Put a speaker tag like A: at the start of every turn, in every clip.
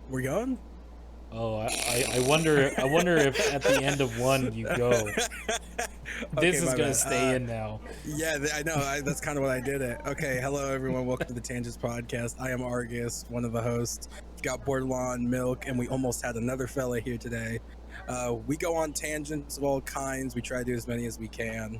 A: We're going?
B: Oh, I wonder if at the end of one you go. This is
A: my
B: gonna
A: bad.
B: stay in now.
A: Yeah, I know. That's kind of what I did it. Okay, hello everyone. Welcome to the Tangents Podcast. I am Argus, one of the hosts. We've got Bordelon, Milk, and we almost had another fella here today. We go on tangents of all kinds. We try to do as many as we can.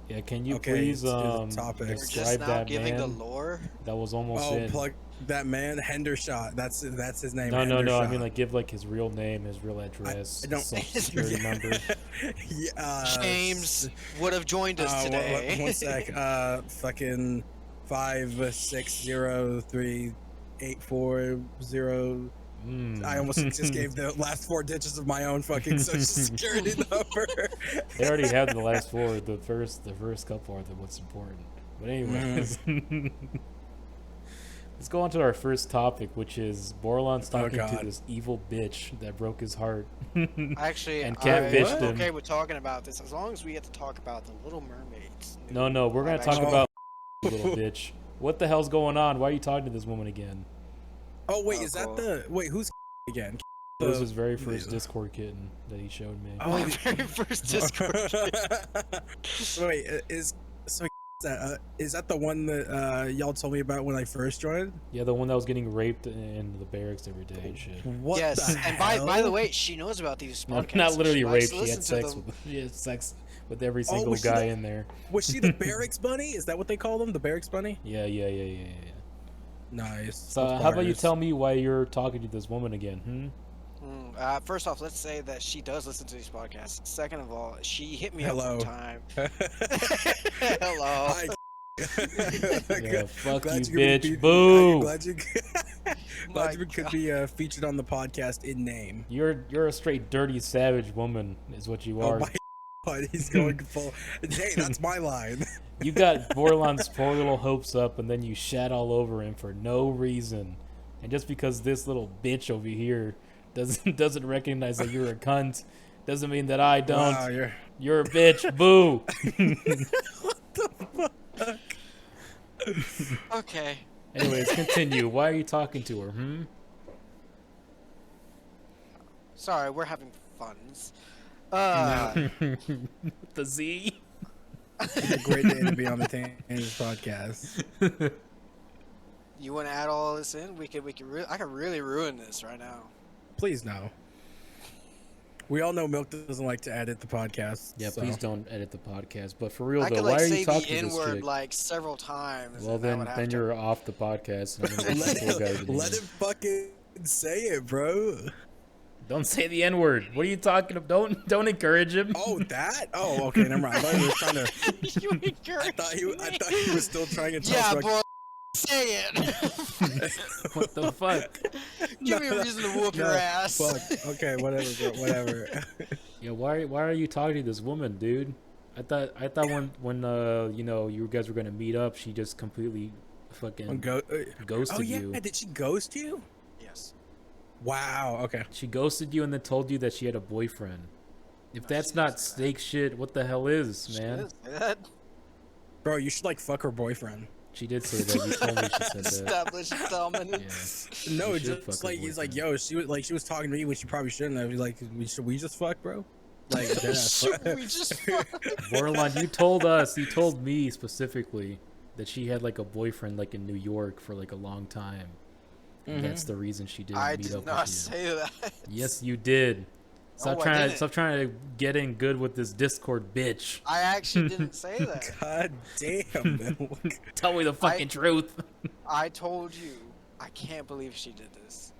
B: Yeah, can you
A: Okay,
B: please
A: topic.
C: We're just
B: describe
C: now
B: that
C: giving
B: man
C: the lore.
B: that was almost in?
A: Plug that man, Hendershot. That's his name.
B: No. I
A: Hendershot.
B: mean, like, give like his real name, his real address,
A: I don't.
B: his social security number.
C: James would have joined us today.
A: One sec. Fucking 5603840. I almost just gave the last four digits of my own fucking social security number.
B: They already had the last four. The first couple are what's important. But anyways, let's go on to our first topic, which is Bordelon's talking to this evil bitch that broke his heart.
C: Actually,
B: and catfished him.
C: Okay with talking about this as long as we get to talk about the Little Mermaids.
B: No, we're gonna talk about little bitch. What the hell's going on? Why are you talking to this woman again?
A: Oh wait, is that the who's again?
B: It was his very first Discord kitten that he showed me.
C: Oh, my very first Discord kitten.
A: Wait, is that the one that y'all told me about when I first joined?
B: Yeah, the one that was getting raped in the barracks every day and shit.
A: What?
C: Yes,
A: the
C: and
A: hell?
C: by the way, she knows about these podcasts.
B: Not literally raped.
C: She
B: She had sex with every single guy in there.
A: Was she the barracks bunny? Is that what they call them? The barracks bunny?
B: Yeah.
A: Nice.
B: So how about you tell me why you're talking to this woman again?
C: First off, let's say that she does listen to these podcasts. Second of all, she hit me up one time. Hello.
A: Hi.
B: Yeah, fuck you, bitch.
A: Boo.
B: Boo.
A: Glad you could be featured on the podcast in name.
B: You're a straight dirty savage woman is what you are.
A: Oh my God, he's going full. Hey, that's my line.
B: You got Bordelon's poor little hopes up, and then you shat all over him for no reason. And just because this little bitch over here doesn't recognize that you're a cunt, doesn't mean that I don't.
A: Wow,
B: you're a bitch. Boo.
A: What the fuck?
C: Okay.
B: Anyways, continue. Why are you talking to her?
C: Sorry, we're having funs.
B: The Z.
A: It's a great day to be on the Tangents Podcast.
C: You want to add all this in? I could really ruin this right now.
A: Please no. We all know Milk doesn't like to edit the podcast.
B: Yeah,
A: so.
B: please don't edit the podcast. But for real
C: I
B: though,
C: could
B: why are you
C: say
B: talking
C: the
B: to this
C: N-word
B: chick?
C: like several times.
B: Well, then you're off the podcast. And
A: let him fucking say it, bro.
B: Don't say the N-word. What are you talking about? Don't encourage him.
A: Oh, that? Oh, okay, never mind. I thought he was trying to.
C: You encouraged
A: I thought he was still trying to.
C: Yeah, boy. Say it.
B: What the fuck?
C: Give me a reason to whoop your ass.
A: Fuck. Okay, whatever, bro. Whatever.
B: Yeah, why are you talking to this woman, dude? I thought when you guys were gonna meet up, she just completely fucking ghosted you.
A: Did she ghost you?
C: Yes.
A: Wow. Okay.
B: She ghosted you and then told you that she had a boyfriend. If that's not snake shit, what the hell is, man?
A: Bro, you should like fuck her boyfriend.
B: She did say that. You told me she said that.
C: Established dominance.
B: Yeah.
A: No, just like he's like, yo, she was talking to me when she probably shouldn't have. He's like, should we just fuck, bro? Like,
C: should we just fuck?
B: Bordelon, you told me specifically that she had like a boyfriend like in New York for like a long time. And that's the reason she didn't meet up with you.
C: I did not say that.
B: Yes, you did. Stop trying to get in good with this Discord bitch.
C: I actually didn't say that.
A: God damn, Milk.
B: Tell me the fucking truth.
C: I told you. I can't believe she did this.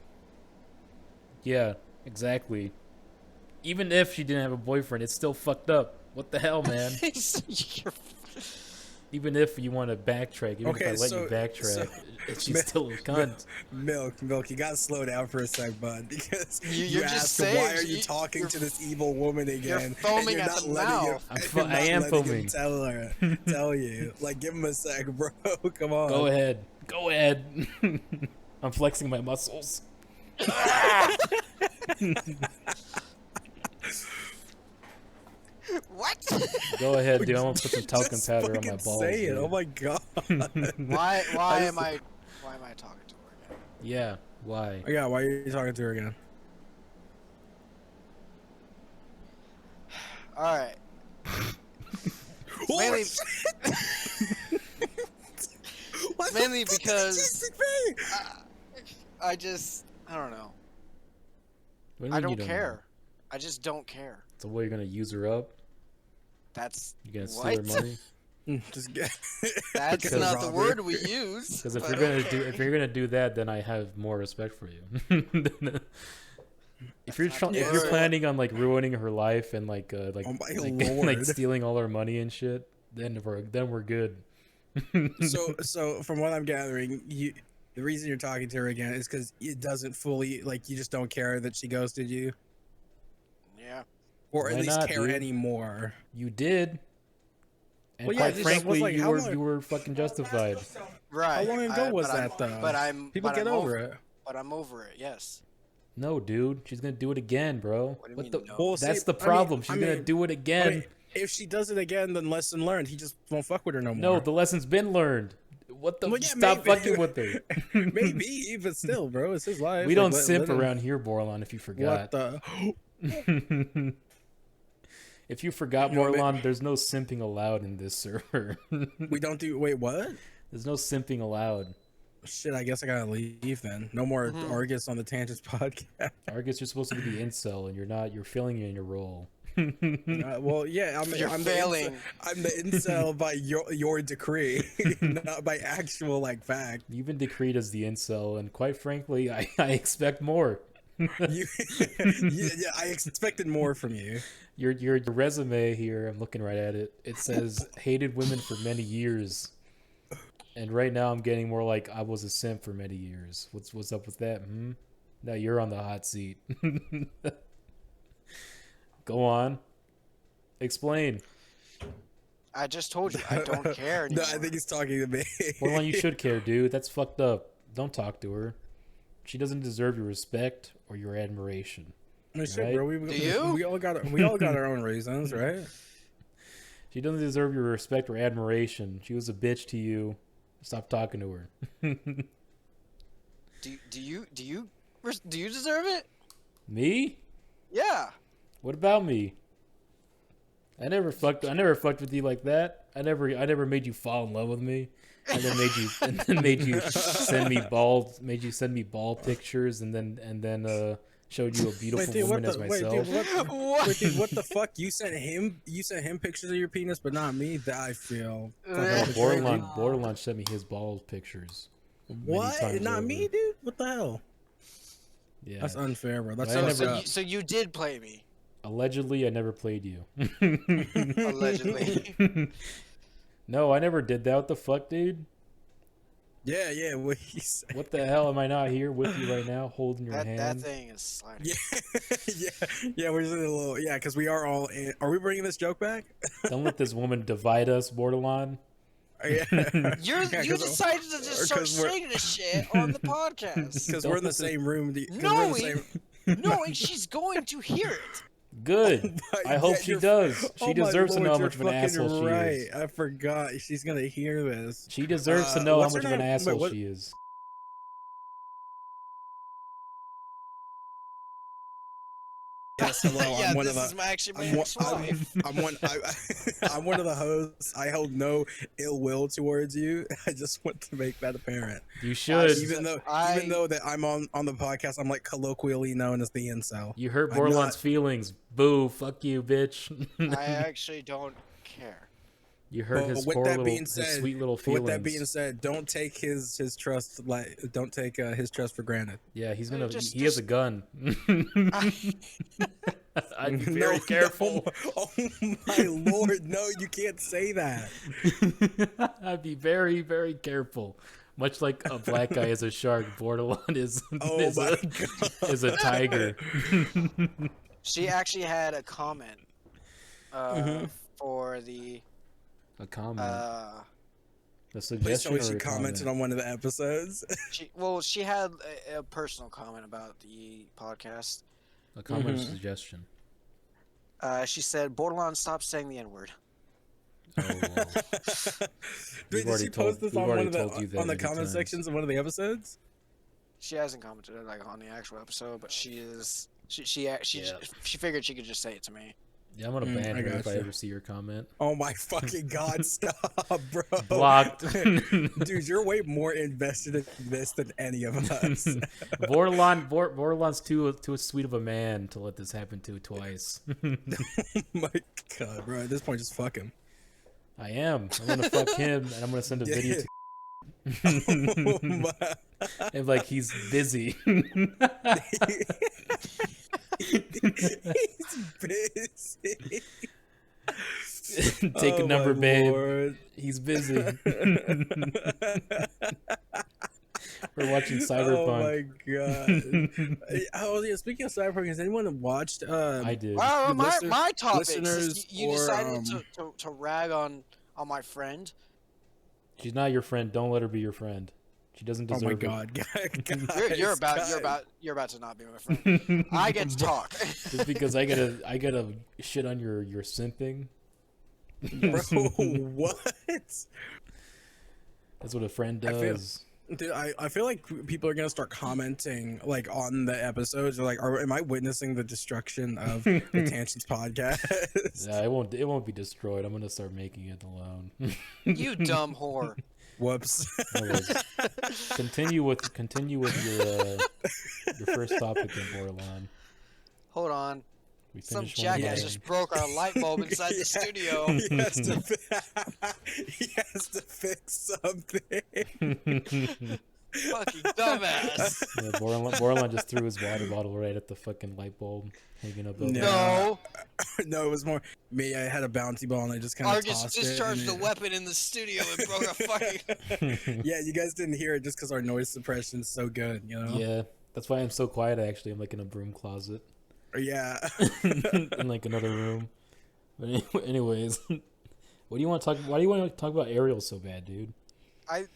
B: Yeah, exactly. Even if she didn't have a boyfriend, it's still fucked up. What the hell, man? Even if you want to backtrack, even if I let you backtrack, she's still a cunt.
A: Milk, you gotta slow down for a sec, bud, because
C: you're
A: asked,
C: just saying,
A: why are you talking to this evil woman again?
C: You're foaming at the mouth.
B: I am foaming.
A: Tell you, like, give him a sec, bro. Come on.
B: Go ahead. I'm flexing my muscles.
C: What?
B: Go ahead, dude. I'm gonna put some talcum powder on my balls.
A: Say it.
B: Dude.
A: Oh my god.
C: Why am I talking to her again?
B: Yeah. Why?
A: Yeah, why are you talking to her again?
C: All right.
A: Oh,
C: Mainly,
A: shit! What the
C: mainly
A: fuck did
C: because
A: you just
C: I just I don't know.
B: What do you
C: I
B: mean you
C: don't
B: know?
C: care. I just don't care.
B: So what, you're gonna use her up?
C: That's
B: You gonna steal
C: what?
B: her money?
A: Just get.
C: That's
A: get a
C: not the
A: robber.
C: word we use.
B: Because if
C: but
B: you're gonna
C: okay.
B: if you're gonna do that, then I have more respect for you. If you're
C: That's not the
B: if you're
C: word.
B: planning on like ruining her life and like
A: Oh my
B: like
A: lord!
B: stealing all her money and shit, then we're good.
A: So from what I'm gathering, the reason you're talking to her again is because it doesn't fully like you just don't care that she ghosted you,
C: Yeah.
A: or at
B: Why
A: least
B: not,
A: care
B: dude?
A: anymore.
B: You did, and
A: Well, yeah,
B: quite
A: just-
B: frankly,
A: like,
B: you
A: how
B: were
A: long-
B: fucking justified.
C: Right.
A: How long ago was that though?
C: But I'm
A: People
C: but
A: get
C: I'm
A: over it.
C: But I'm over it. Yes.
B: No, dude, she's gonna do it again, bro.
C: What do you
B: What
C: mean,
B: the?
C: no?
A: Well,
B: That's
A: see,
B: the problem. She's
A: I
B: gonna
A: mean-
B: do it again.
A: I mean, if she does it again, then lesson learned. He just won't fuck with her no more.
B: No, the lesson's been learned. What the?
A: Well, yeah,
B: Stop
A: maybe.
B: fucking with her.
A: Maybe, but still, bro, it's his life.
B: We
A: Like,
B: don't
A: let
B: simp
A: him-
B: around here, Bordelon. If you forgot.
A: What the?
B: If you forgot,
A: You know,
B: Bordelon, there's no simping allowed in this server.
A: We don't do. Wait, what?
B: There's no simping allowed.
A: Shit, I guess I gotta leave then. No more
C: Mhm.
A: Argus on the Tangents podcast.
B: Argus, you're supposed to be the incel, and you're not. You're failing in your role.
A: Well, yeah,
C: You're failing.
A: I'm the incel by your decree, not by actual like fact.
B: You've been decreed as the incel, and quite frankly, I expect more.
A: You, yeah, I expected more from you.
B: Your resume here, I'm looking right at it. It says hated women for many years, and right now I'm getting more like I was a simp for many years. What's up with that? Now you're on the hot seat. Go on, explain.
C: I just told you I don't care
A: No,
C: anymore.
A: I think he's talking to me.
B: Well, you should care, dude. That's fucked up. Don't talk to her. She doesn't deserve your respect or your admiration.
A: I mean, shit,
B: Right?
A: bro.
C: Do you?
A: We all got our own reasons, right?
B: She doesn't deserve your respect or admiration. She was a bitch to you. Stop talking to her.
C: Do you deserve it?
B: Me?
C: Yeah.
B: What about me? I never fucked with you like that. I never made you fall in love with me. And then made you send me ball pictures and then showed you a beautiful woman as myself.
C: What?
A: Dude, what the fuck? You sent him pictures of your penis, but not me. That I feel. fucking
C: Yeah.
A: betrayed.
B: Bordelon sent me his ball pictures. many
A: What?
B: times
A: Not
B: over.
A: me, dude. What the hell?
B: Yeah.
A: That's unfair, bro. That's
B: But I
A: so
B: never-
C: So you did play me,
B: Allegedly, I never played you.
C: allegedly.
B: No, I never did that. What the fuck, dude?
A: Yeah. What he said.
B: What the hell? Am I not here with you right now, holding your
C: That
B: hand?
C: thing is sliding.
A: Yeah. We're just in a little. Yeah, because we are all. Are we bringing this joke back?
B: Don't let this woman divide us, Bordelon.
A: Yeah.
C: You
A: 'cause-
C: decided to just start
A: 'cause we're-
C: saying this shit on the podcast.
A: Because we're in the same room. 'cause we're in the
C: Knowing,
A: same-
C: knowing she's going to hear it.
B: Good.
A: Oh
B: I hope
A: yeah,
B: she
A: you're-
B: does. She
A: oh my
B: deserves to
A: lord,
B: know how
A: you're
B: much of an
A: fucking
B: asshole
A: right.
B: she is.
A: I forgot. She's gonna hear this.
B: She deserves to know how
A: what's her
B: much of an
A: name? Wait,
B: asshole
A: what-
B: she is.
A: Yes, hello.
C: Yeah,
A: I'm one
C: this
A: of
C: is
A: the.
C: my actually my
A: I'm one,
C: ex-wife.
A: I'm one of the hosts. I hold no ill will towards you. I just want to make that apparent.
B: You should.
A: Even though that I'm on the podcast, I'm like colloquially known as the incel.
B: You hurt
A: I'm
B: Bordelon's
A: not-
B: feelings. Boo. Fuck you, bitch.
C: I actually don't care.
B: You hurt
A: But
B: his
A: with
B: poor
A: that
B: little,
A: being
B: his
A: said-
B: sweet little
A: But
B: feelings.
A: with that being said, don't take his trust don't take his trust for granted.
B: Yeah, he's
C: No,
B: gonna.
C: just-
B: he has a gun. I'd be very
A: No,
B: careful.
A: no. Oh my lord, no, you can't say that.
B: I'd be very, very careful. Much like a black guy is a shark, Bordelon is
A: Oh
B: is,
A: my
B: a,
A: god.
B: is a tiger.
C: She actually had a comment for the
B: A comment, a
A: Please
B: suggestion,
A: tell me
B: or
A: she
B: a
A: commented
B: comment?
A: on one of the episodes.
C: she had a personal comment about the podcast.
B: A comment or
A: Mhm.
B: suggestion.
C: She said, "Bordelon, stop saying the N-word."
B: Oh, well.
A: Dude, did
B: already
A: she
B: told-
A: post this
B: we've
A: on one
B: already
A: of the
B: told you that
A: on the
B: many
A: comment
B: times.
A: sections of one of the episodes?
C: She hasn't commented like on the actual episode, but she is. She
B: Yeah.
C: figured she could just say it to me.
B: Yeah, I'm gonna ban
A: I
B: her if I
A: gotcha.
B: ever see her comment.
A: Oh my fucking god, stop, bro.
B: Blocked.
A: Dude, you're way more invested in this than any of us.
B: Bordelon's too sweet of a man to let this happen to twice.
A: Oh my god, bro. At this point, just fuck him.
B: I am. I'm gonna fuck him, and I'm gonna send a video to
A: Oh my.
B: and like he's busy.
A: He's busy.
B: Take a number,
A: my
B: babe.
A: Lord.
B: He's busy. We're watching
A: Oh
B: Cyberpunk.
A: my god. Oh yeah, speaking of Cyberpunk, has anyone watched
B: I did.
C: Well, my topic.
A: listeners
C: You
A: or,
C: decided to rag on my friend.
B: She's not your friend. Don't let her be your friend. She doesn't
A: Oh
B: deserve
A: my
B: it.
A: god,
C: You're
A: guys.
C: about to not be my friend. I get to talk.
B: Just because I gotta shit on your simping.
A: Bro, what?
B: That's what a friend
A: I feel-
B: does.
A: Dude, I feel like people are gonna start commenting like on the episodes. They're like, am I witnessing the destruction of the Tangents podcast?
B: Yeah, it won't be destroyed. I'm gonna start making it alone.
C: You dumb whore.
A: Whoops.
B: Anyways, continue with your first topic in Bordelon.
C: Hold on.
B: We
C: Some
B: finished one
C: jackass
B: game.
C: just broke our light bulb inside the studio.
A: He has to fix something.
C: Fucking dumbass.
B: Yeah, Bordelon just threw his water bottle right at the fucking light bulb hanging up. Over.
C: No.
A: No, it was more me. I had a bouncy ball and I just kind of
C: Argus
A: tossed it.
C: discharged
A: and
C: a weapon in the studio and broke a fucking.
A: Yeah, you guys didn't hear it just because our noise suppression's so good, you know?
B: Yeah, that's why I'm so quiet. Actually, I'm like in a broom closet.
A: Yeah.
B: In like another room. But anyways, what do you want to talk? Why do you want to talk about Ariel so bad, dude?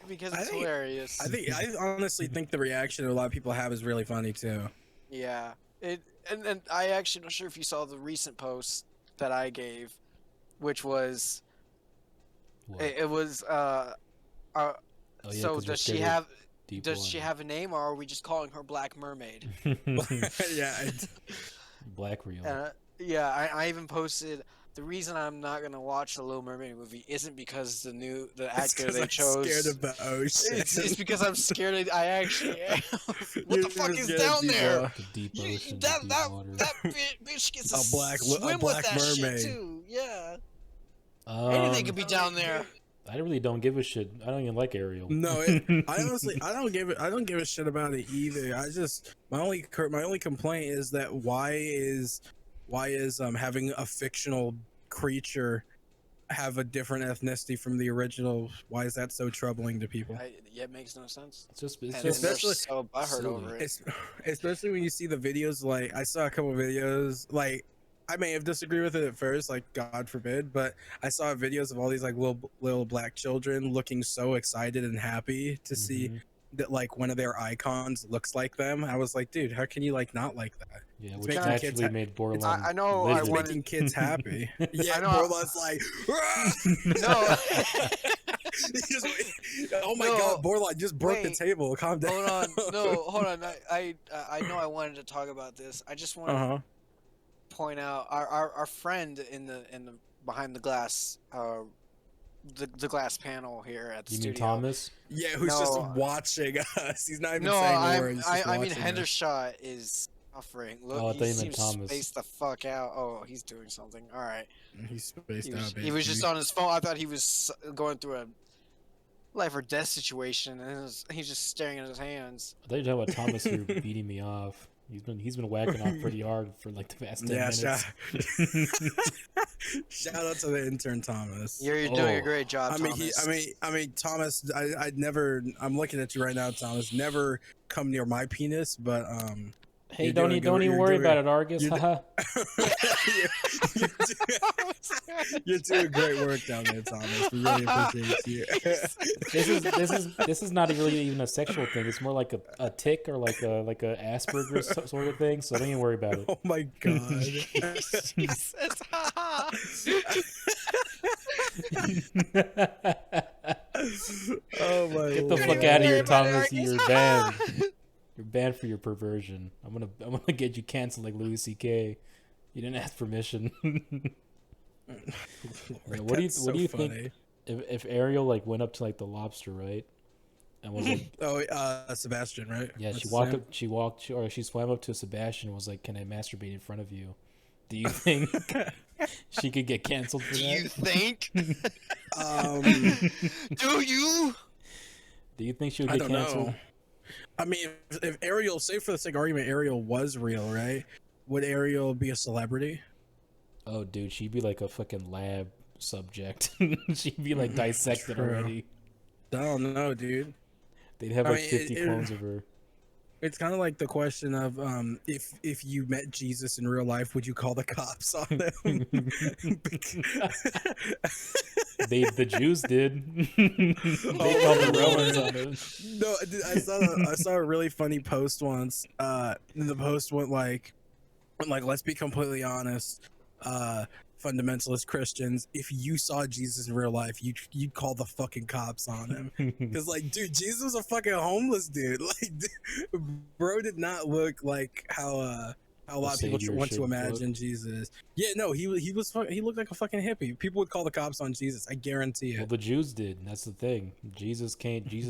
C: Because it's hilarious.
A: I honestly think the reaction a lot of people have is really funny too.
C: Yeah. And I actually not sure if you saw the recent post that I gave, which was
B: What?
C: it was
B: Oh, yeah,
C: so
B: 'cause you're
C: does she
B: scared of
C: have
B: deep
C: does she
B: water.
C: have a name or are we just calling her Black Mermaid?
A: Yeah.
B: Black Real.
C: Yeah, I even posted the reason I'm not gonna watch the Little Mermaid movie isn't because the actor they chose.
A: Scared of the ocean.
C: It's because I'm scared. I actually am. What
A: You're
C: the fuck is
A: scared of
C: down
A: deep
C: there?
A: water.
B: The deep
C: You-
B: ocean,
C: that
B: the deep
C: that
B: water.
C: that bitch gets
A: A black
C: swim
A: Black
C: with that
A: Mermaid.
C: shit too. Yeah, anything could be down there.
B: I really don't give a shit. I don't even like Ariel.
A: No, I honestly I don't give a shit about it either. I just my only complaint is that why is having a fictional creature have a different ethnicity from the original? Why is that so troubling to people?
C: Yeah, it makes no sense.
B: It's just
C: And
B: just
C: they're
A: especially-
C: so butthurt
B: silly.
C: over it.
A: Especially when you see the videos. Like I saw a couple videos. Like I may have disagreed with it at first, like God forbid, but I saw videos of all these like little black children looking so excited and happy to see
B: Mhm.
A: that like one of their icons looks like them. I was like, dude, how can you like not like that?
B: Yeah,
A: It's
B: which
A: making kids
B: naturally
A: ha-
B: made Bordelon.
C: I know I
A: It's
C: wanted-
A: making kids happy. Yeah,
C: I know.
A: Bordelon's like, "Ah!"
C: No,
A: He just, oh my
C: No,
A: god, Bordelon just broke the
C: wait.
A: table. Calm down.
C: hold on. No, hold on. I know I wanted to talk about this. I just want to
A: Uh-huh.
C: point out our friend in the behind the glass the glass panel here at the
B: You mean
C: studio.
B: Thomas?
A: Yeah, who's just
C: No.
A: watching us. He's not even
C: No,
A: saying a word. He's just
C: I mean
A: watching us.
C: Hendershot is suffering. Look,
B: Oh, I thought
C: he
B: you meant
C: seems
B: Thomas.
C: spaced the fuck out. Oh, he's doing something. All right.
A: He's spaced
C: He
A: out,
C: was,
A: baby.
C: he was just on his phone. I thought he was going through a life or death situation, and he's just staring at his hands.
B: I thought you were talking about Thomas who beating me off. He's been whacking off pretty hard for like the past 10
A: Yeah,
B: minutes.
A: shout out to the intern Thomas.
C: You're doing a
B: Oh.
C: great job,
A: I mean,
C: Thomas.
A: I mean, Thomas. I'd never. I'm looking at you right now, Thomas. Never come near my penis, but
B: Hey,
A: You're
B: don't
A: doing
B: you
A: good-
B: don't even
A: you're
B: worry
A: doing-
B: about it, Argus.
A: you're
B: Haha.
A: you're doing great work down there, Thomas. We really appreciate you.
B: This is not really even a sexual thing. It's more like a tick or like a Asperger's sort of thing. So don't even worry about it.
A: Oh my god.
C: He says, "Ha
A: Oh my.
B: Get the
A: lord.
B: fuck out of here, Thomas. You're banned. You're banned for your perversion. I'm gonna get you canceled like Louis C.K. You didn't ask permission. Yeah, what do you think if Ariel like went up to like the lobster, right? And was like,
A: Sebastian, right?
B: yeah, she swam up to Sebastian and was like, "Can I masturbate in front of you?" Do you think she could get canceled for that?
C: Do you think? Do you?
B: Do you think she would get canceled?
A: Know. I mean, if Ariel, say for the sake of argument, Ariel was real, right? Would Ariel be a celebrity?
B: Oh, dude, she'd be like a fucking lab subject. She'd be like dissected already.
A: I don't know, dude.
B: They'd have 50 clones of her.
A: It's kind of like the question of if you met Jesus in real life, would you call the cops on him?
B: The Jews did. They called the Romans on him.
A: No, I saw a really funny post once. The post went like let's be completely honest. Fundamentalist Christians, if you saw Jesus in real life, you'd call the fucking cops on him. Because like, dude, Jesus was a fucking homeless dude. Like, dude, bro did not look like how a lot of people want to imagine Jesus. Yeah, no, he looked like a fucking hippie. People would call the cops on Jesus. I guarantee it.
B: Well, the Jews did, and that's the thing. Jesus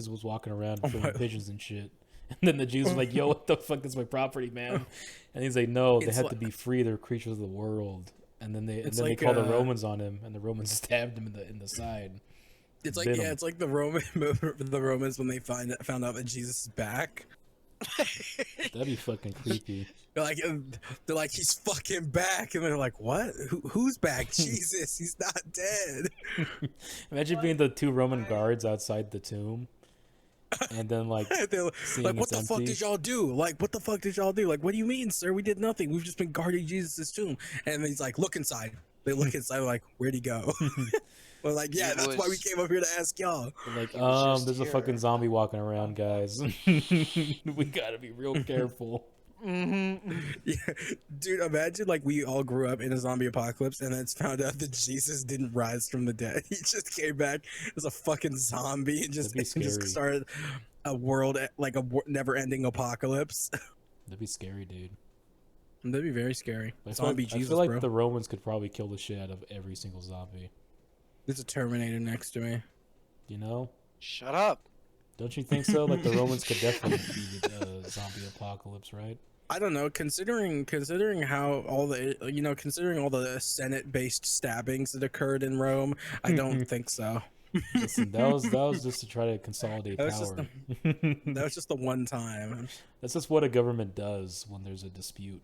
B: was walking around filming pigeons and shit. And then the Jews were like, "Yo, what the fuck is my property, man?" And he's like, "No, they have to be free. They're creatures of the world." And then they call the Romans on him, and the Romans stabbed him in the side.
A: It's like it's like the Romans when they found out that Jesus is back.
B: That'd be fucking creepy.
A: They're like he's fucking back, and they're like, what? Who's back? Jesus, he's not dead.
B: Imagine being the two Roman guards outside the tomb. And then like
A: what the fuck did y'all do? Like, what the fuck did y'all do? Like, what do you mean, sir? We did nothing. We've just been guarding Jesus' tomb. And he's like, look inside. They look inside, like, where'd he go? We're like, yeah, that's why we came up here to ask y'all.
B: Like, there's a fucking zombie walking around, guys. We gotta be real careful.
C: Mm-hmm.
A: Yeah, dude, imagine like we all grew up in a zombie apocalypse and then it's found out that Jesus didn't rise from the dead. He just came back as a fucking zombie and just started a world like a never-ending apocalypse.
B: That'd be scary, dude.
A: That'd be very scary.
B: Zombie Jesus, I feel like the Romans could probably kill the shit out of every single zombie.
A: There's a Terminator next to me.
B: You know?
C: Shut up.
B: Don't you think so? Like the Romans could definitely beat the zombie apocalypse, right?
A: I don't know. Considering how all the considering all the Senate-based stabbings that occurred in Rome, I don't think so.
B: Listen, that was just to try to consolidate power.
A: That was just the one time.
B: That's just what a government does when there's a dispute.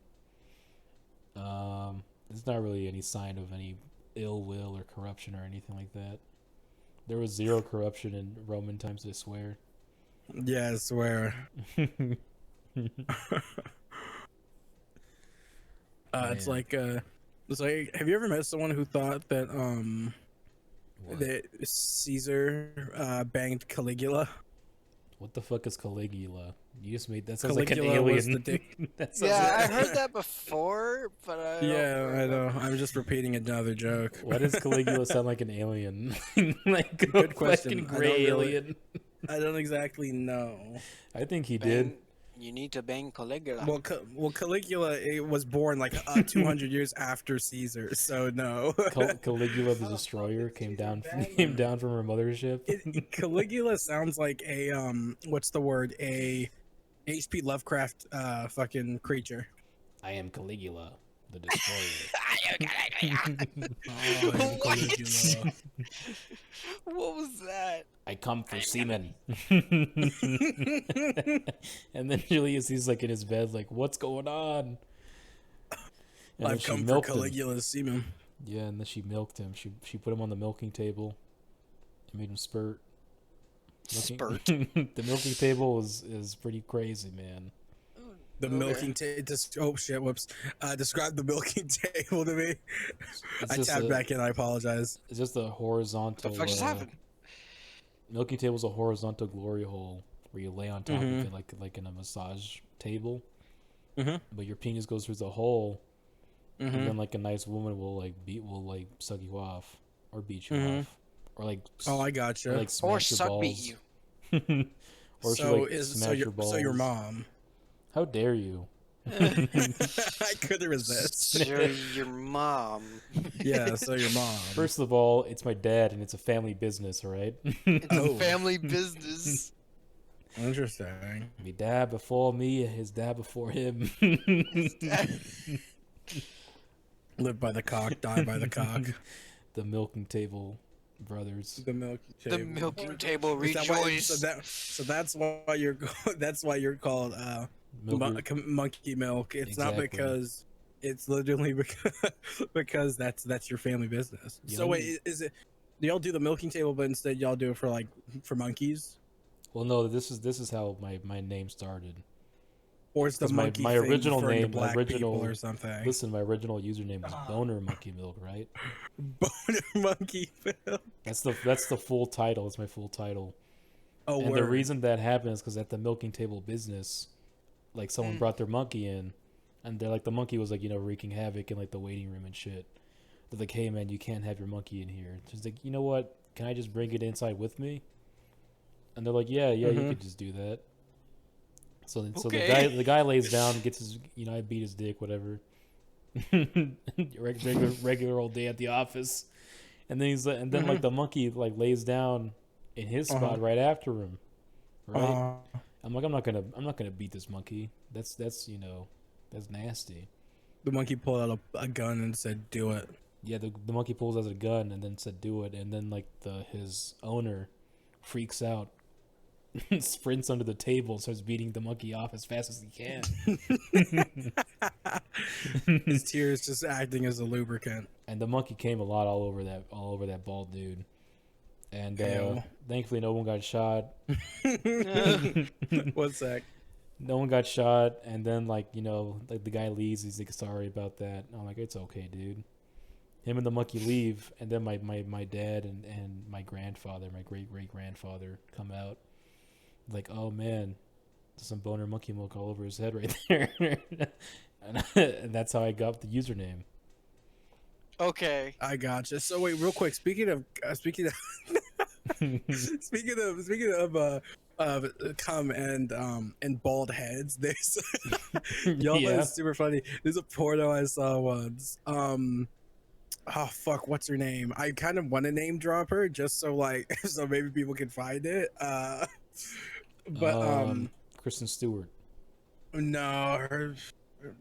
B: There's not really any sign of any ill will or corruption or anything like that. There was zero corruption in Roman times, I swear.
A: Yeah, I swear. It's like, have you ever met someone who thought that that Caesar banged Caligula?
B: What the fuck is Caligula? You just made that sounds
A: Caligula
B: like an alien.
A: Was the dick.
C: I heard that before, but I
A: know. I'm just repeating another joke.
B: Why does Caligula sound like an alien? Like a
A: good question.
B: Gray alien.
A: I don't exactly know.
B: I think he did.
C: You need to bang Caligula.
A: Well, Caligula was born like 200 years after Caesar, so no.
B: Caligula the Destroyer came down from her mothership.
A: Caligula sounds like a what's the word? A H.P. Lovecraft fucking creature.
B: I am Caligula the Destroyer.
A: Caligula.
C: What was that?
B: I come for semen. And then Julius, he's like in his bed, like, what's going on? And
A: I've come for Caligula's semen.
B: Yeah, and then she milked him. She put him on the milking table and made him spurt.
C: Spurt?
B: The milking table is pretty crazy, man.
A: The milking table. Oh shit! Whoops. Describe the milking table to me. I tapped back in. I apologize.
B: It's just a horizontal.
C: What the fuck just happened?
B: Milking table is a horizontal glory hole where you lay on top of it like in a massage table. But your penis goes through the hole, and then like a nice woman will suck you off or beat you off or like.
A: Oh, I gotcha.
B: Or like smash your balls.
C: Beat you.
B: Or smash your balls.
A: So your mom.
B: How dare you?
A: I couldn't resist.
C: So your mom.
A: Yeah, so your mom.
B: First of all, it's my dad, and it's a family business, all right?
C: It's
A: Oh.
C: a family business.
A: Interesting.
B: My dad before me, his dad before him.
A: Live by the cock, die by the cock.
B: The milking table brothers.
A: The milking
C: The
A: table.
C: milking table
A: Is that why-
C: rejoice.
A: so that's why you're that's why you're called monkey milk. It's not
B: Exactly.
A: because it's literally because that's your family business.
B: You
A: So
B: know-
A: wait, is it? Do y'all do the milking table, but instead y'all do it for monkeys,
B: Well, no, this is how my name started.
A: or it's the
B: 'Cause my
A: monkey
B: my
A: thing
B: original
A: referring to
B: name,
A: black
B: original
A: people or something?
B: Listen, my original username was Boner Monkey Milk, right?
A: Boner monkey film.
B: That's the full title. It's my full title.
A: Oh,
B: And
A: word.
B: the reason that happened is because at the milking table business, like someone brought their monkey in, and they're like the monkey was like wreaking havoc in like the waiting room and shit. They're like, hey man, you can't have your monkey in here. She's like, you know what? Can I just bring it inside with me? And they're like, yeah, you could just do that. So the guy lays down, gets his I beat his dick, whatever. regular old day at the office, and then like the monkey like lays down in his spot right after him, right? I'm like, I'm not gonna beat this monkey. That's nasty.
A: The monkey pulled out a gun and said, "Do it."
B: Yeah, the monkey pulls out a gun and then said, "Do it," and then like his owner freaks out, sprints under the table, and starts beating the monkey off as fast as he can.
A: His tears just acting as a lubricant.
B: And the monkey came a lot all over that bald dude. And
A: Ew.
B: thankfully, no one got shot.
A: One sec.
B: No one got shot. And then like the guy leaves. He's like, sorry about that. I'm like, it's okay, dude. Him and the monkey leave, and then my dad and my grandfather, my great grandfather, come out. Like, oh man, there's some boner monkey milk all over his head right there. And that's how I got the username.
C: Okay.
A: I gotcha. So wait, real quick. Speaking of speaking of cum and bald heads, there's y'all know it's super funny. There's a porno I saw once. Oh fuck, what's her name? I kind of want to name drop her just so so maybe people can find it. But
B: Kristen Stewart.
A: no, her.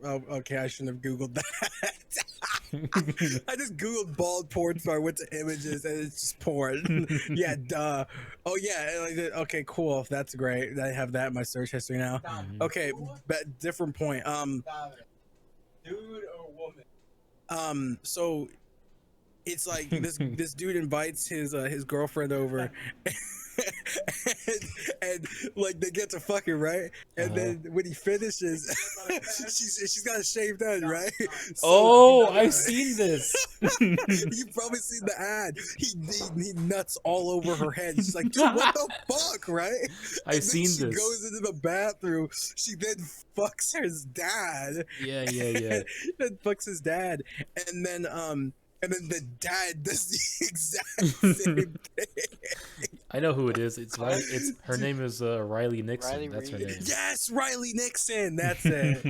A: Oh, okay, I shouldn't have googled that. I just googled bald porn star, went to images, and it's just porn. Yeah, duh. Oh yeah, okay, cool. That's great. I have that in my search history now. Okay, but different point. Dude or woman? So it's like this dude invites his girlfriend over. and like they get to fucking right, and then when he finishes, she's got a shaved head, right? So,
B: I've seen this.
A: You've probably seen the ad. He nuts all over her head. She's like, dude, what the fuck, right?
B: I've seen
A: she
B: this.
A: Goes into the bathroom. She then fucks his dad.
B: Yeah.
A: Then fucks his dad, and then the dad does the exact same thing.
B: I know who it is. It's her name is Riley Nixon.
C: Riley
B: That's her
C: Reid.
B: name.
A: Yes, Riley Nixon. That's it.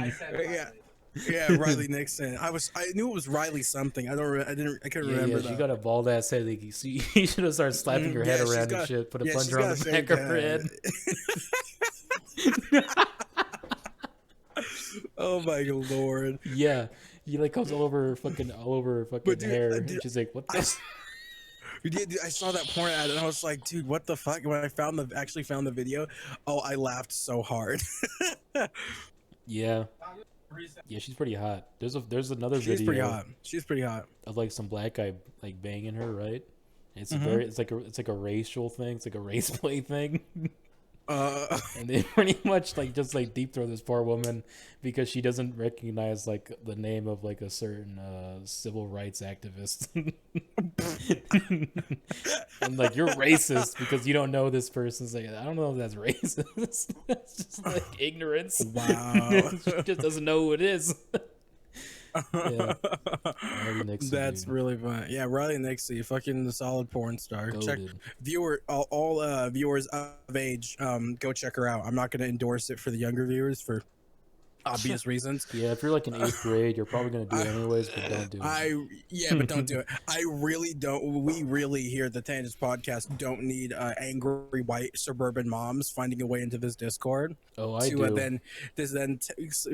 A: Yeah, Riley Nixon. I knew it was Riley something. I couldn't remember.
B: She got a bald ass head. Like, so you should have started slapping her head around and shit. Put a plunger on the back of her head.
A: Oh my lord.
B: Yeah, he like comes all over her fucking
A: Dude,
B: hair. And she's like, "What the?"
A: I saw that porn ad and I was like, dude, what the fuck? When I actually found the video, I laughed so hard.
B: Yeah, she's pretty hot. There's another video.
A: She's pretty hot.
B: Of like some black guy like banging her, right? It's it's like a racial thing. It's like a race play thing. And they pretty much just deep throw this poor woman because she doesn't recognize like the name of like a certain civil rights activist. And like, you're racist because you don't know this person's like, I don't know if that's racist. That's just like ignorance.
A: Wow.
B: She just doesn't know who it is. Yeah. Riley Nixon,
A: That's
B: dude.
A: really fun. Yeah, Riley Nixon, fucking solid porn star. Check
B: Goated.
A: all viewers of age, go check her out. I'm not going to endorse it for the younger viewers for obvious reasons.
B: Yeah, if you're like in 8th grade, you're probably gonna do it anyways, but don't do it.
A: Yeah, but don't do it. I really don't. We really here at the Tangents Podcast don't need angry white suburban moms finding a way into this Discord.
B: Oh, I
A: to
B: do.
A: then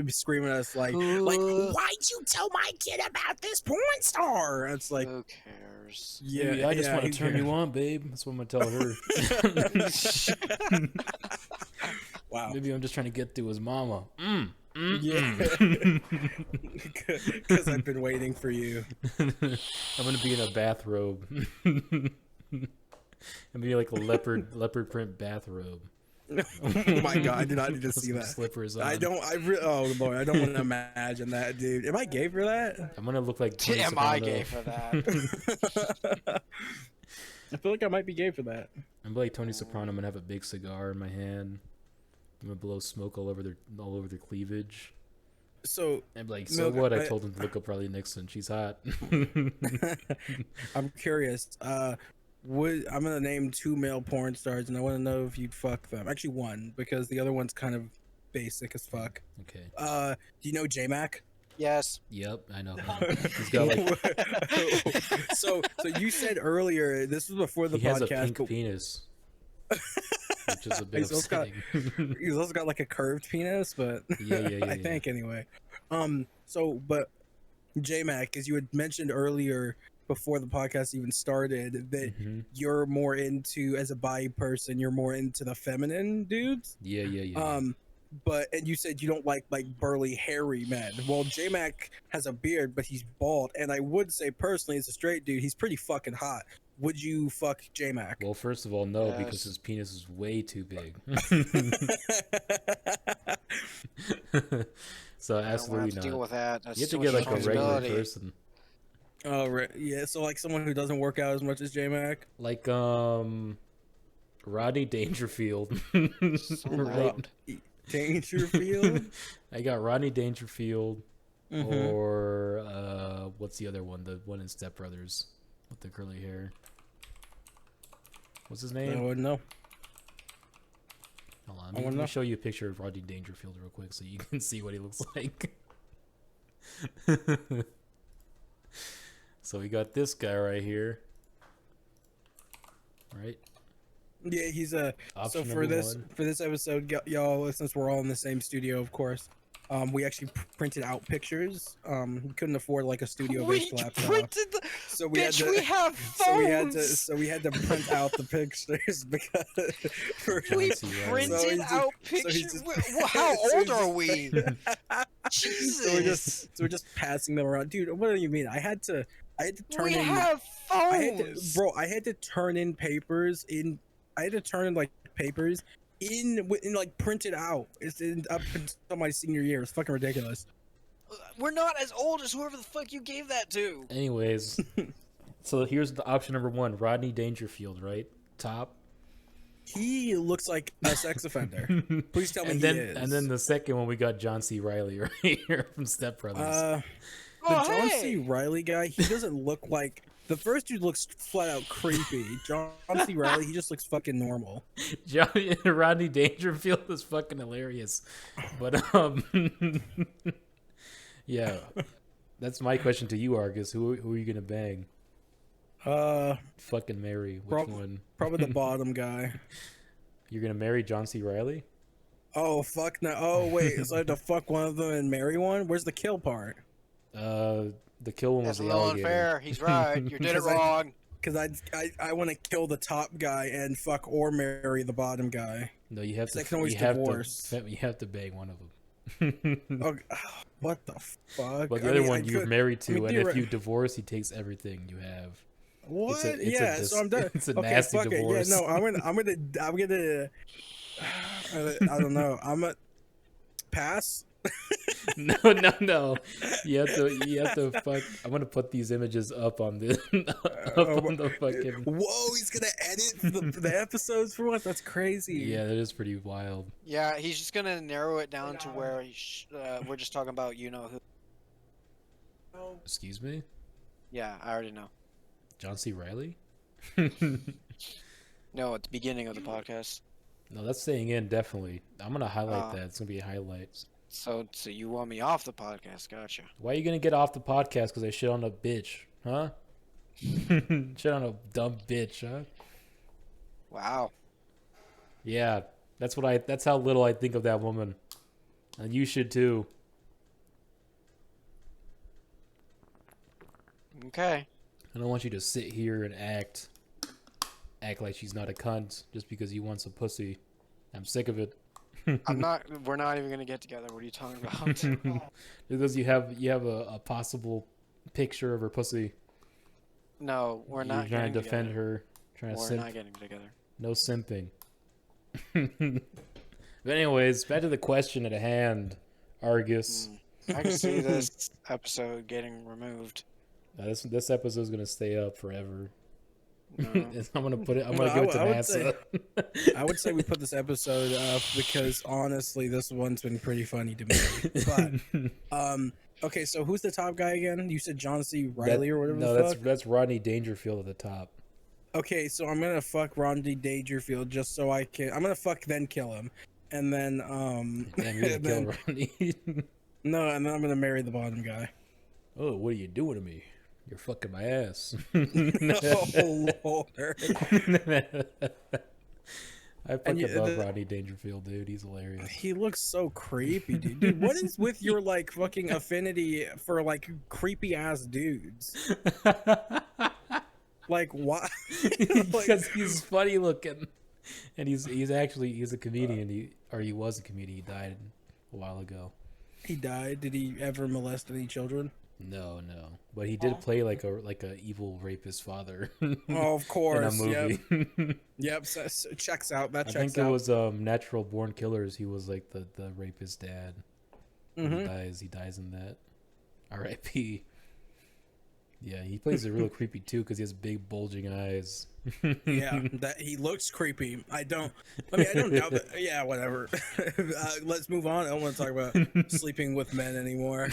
A: screaming at us like, why'd you tell my kid about this porn star? It's like,
C: who cares?
A: yeah,
B: Maybe I just want
A: who
B: to turn you
A: cares?
B: on, babe. That's what I'm gonna tell her.
A: Wow.
B: Maybe I'm just trying to get to his mama.
A: Yeah. Because I've been waiting for you.
B: I'm gonna be in a bathrobe. I'm gonna be like a leopard print bathrobe.
A: Oh my god, I did not need to see
B: Some
A: that.
B: slippers on.
A: Oh boy, I don't want to imagine that, dude. Am I gay for that?
B: I'm gonna look like Tony
C: Am I
B: Soprano.
C: gay for that?
A: I feel like I might be gay for that.
B: I'm like Tony Soprano. I'm gonna have a big cigar in my hand. I'm gonna blow smoke all over their cleavage.
A: So
B: I'm like, so
A: Milk,
B: what? I told him to look up Riley Nixon. She's hot.
A: I'm curious. I'm gonna name 2 male porn stars, and I want to know if you'd fuck them. Actually, 1 because the other one's kind of basic as fuck.
B: Okay.
A: Do you know J-Mac?
C: Yes.
B: Yep, I know him. He's got like
A: so you said earlier this was before the
B: he has a
A: podcast.
B: pink penis, which is a bit
A: He's also got-
B: upsetting.
A: He's also got like a curved penis, but
B: Yeah.
A: I think anyway. But J-Mac, as you had mentioned earlier before the podcast even started, that
B: Mhm.
A: you're more into, as a bi person, you're more into the feminine dudes.
B: Yeah.
A: And you said you don't like burly, hairy men. Well, J-Mac has a beard, but he's bald, and I would say personally, as a straight dude, he's pretty fucking hot. Would you fuck J-Mac?
B: Well, first of all, no,
C: Yes.
B: because his penis is way too big. So
C: I don't want
B: absolutely
C: to deal
B: not.
C: with that. That's
B: You have to
C: too
B: get
C: much
B: like a regular
C: responsibility.
B: person,
A: Oh, right. Yeah, so like someone who doesn't work out as much as J-Mac.
B: like Rodney Dangerfield.
C: So
B: Right.
C: loud.
A: Dangerfield.
B: I got Rodney Dangerfield,
A: Mhm.
B: or what's the other one? The one in Step Brothers with the curly hair. What's his
A: I
B: name?
A: wouldn't know.
B: Hold on,
A: I
B: let me
A: wanna know.
B: show you a picture of Rodney Dangerfield real quick so you can see what he looks like. So we got this guy right here. Right?
A: Yeah, he's a.
B: Option
A: So for
B: number
A: this
B: 1.
A: for this episode, y'all, since we're all in the same studio, of course, we actually printed out pictures. We couldn't afford like a studio-based
C: We
A: laptop,
C: printed the.
A: so we
C: Bitch,
A: had to.
C: we have phones.
A: So we had to print out the pictures because
C: We
B: John C. Reilly.
C: printed
A: So he's just-
C: out
A: so he's
C: pictures.
A: just-
C: How
A: so
C: old
A: he's
C: are
A: just-
C: we?
A: so
C: Jesus.
A: we're just passing them around, dude. What do you mean? I had to turn
C: We
A: in.
C: have
A: I had to,
C: phones.
A: bro. I had to turn in papers in. I had to turn in like papers in like printed out. It's up until my senior year. It's fucking ridiculous.
C: We're not as old as whoever the fuck you gave that to.
B: Anyways, so here's the option number 1, Rodney Dangerfield, right? Top.
A: He looks like a sex offender. Please tell me
B: And
A: he
B: then
A: is.
B: and then the second one we got John C. Reilly right here from Step Brothers.
A: the
C: Oh,
A: John
C: hey.
A: C. Reilly guy, he doesn't look like the first dude. Looks flat out creepy. John C. Reilly, he just looks fucking normal.
B: Rodney Dangerfield is fucking hilarious. But yeah. That's my question to you, Argus. Who are you gonna bang? Fucking marry. Which
A: Prob-
B: one?
A: Probably the bottom guy.
B: You're gonna marry John C. Reilly?
A: Oh fuck no! Oh wait, so I have to fuck one of them and marry one? Where's the kill part?
B: The kill one was
C: That's a
B: the
C: little
B: alligator.
C: unfair. He's right. You did it
A: Because I-
C: wrong.
A: Because I want to kill the top guy and fuck or marry the bottom guy.
B: No, you have
A: 'Cause
B: to.
A: I can always
B: you have
A: divorce.
B: to. You have to bang one of them.
A: Oh, what the fuck?
B: But the
A: I
B: other
A: mean,
B: one
A: I
B: you're
A: could-
B: married to,
A: I mean,
B: and if
A: theori-
B: you divorce, he takes everything you have.
A: What?
B: it's a
A: Yeah,
B: dis-
A: so I'm done.
B: it's a
A: Okay,
B: nasty
A: fuck
B: divorce.
A: it. Yeah, no, I'm gonna. I don't know. I'm a pass.
B: No. You have to fuck. I'm gonna put these images up on the on the fucking.
A: Whoa, he's gonna edit the episodes for us. That's crazy.
B: Yeah, that is pretty wild.
C: Yeah, he's just gonna narrow it down to where we're just talking about you know who.
B: Excuse me,
C: Yeah, I already know.
B: John C. Reilly.
C: No, at the beginning of the podcast.
B: No, that's staying in definitely. I'm gonna highlight
C: Oh.
B: that. It's gonna be highlights.
C: So you want me off the podcast? Gotcha.
B: Why are you gonna get off the podcast because I shit on a bitch, huh? Shit on a dumb bitch, huh?
C: Wow.
B: Yeah, that's how little I think of that woman. And you should too.
C: Okay.
B: I don't want you to sit here and act like she's not a cunt just because you want some pussy. I'm sick of it.
C: I'm not. We're not even gonna get together. What are you talking about?
B: Because you have a possible picture of her pussy.
C: No, we're not.
B: You're trying to
C: getting
B: defend
C: together.
B: her. Trying to
C: We're
B: simp.
C: not getting together.
B: No simping. But anyways, back to the question at hand, Argus.
C: I can see this episode getting removed.
B: This episode is gonna stay up forever.
C: No.
B: I'm gonna put it. I'm gonna give it to NASA.
A: I would say we put this episode up because honestly, this one's been pretty funny to me. But okay, so who's the top guy again? You said John C. Riley or whatever.
B: No,
A: the fuck?
B: that's Rodney Dangerfield at the top.
A: Okay, so I'm gonna fuck Rodney Dangerfield just so I can. I'm gonna fuck then kill him, and then
B: Damn, you're gonna kill Rodney.
A: no, and then I'm gonna marry the bottom guy.
B: Oh, what are you doing to me? You're fucking my ass.
A: Oh Lord.
B: I fucking love Rodney Dangerfield, dude. He's hilarious.
A: He looks so creepy, dude. Dude, what is with your like fucking affinity for like creepy ass dudes? Like why?
B: Because he's funny looking, and he's a comedian. He was a comedian. He died a while ago.
A: He died. Did he ever molest any children?
B: No, but he did play like a evil rapist father.
A: Oh, of course.
B: In a movie.
A: Yep. So checks out. That
B: I
A: checks
B: think
A: out.
B: it was Natural Born Killers. He was like the rapist dad. He dies in that. R.I.P. Yeah, he plays it real creepy too because he has big bulging eyes.
A: Yeah, that he looks creepy. I don't doubt that. Yeah, whatever. Let's move on. I don't want to talk about sleeping with men anymore.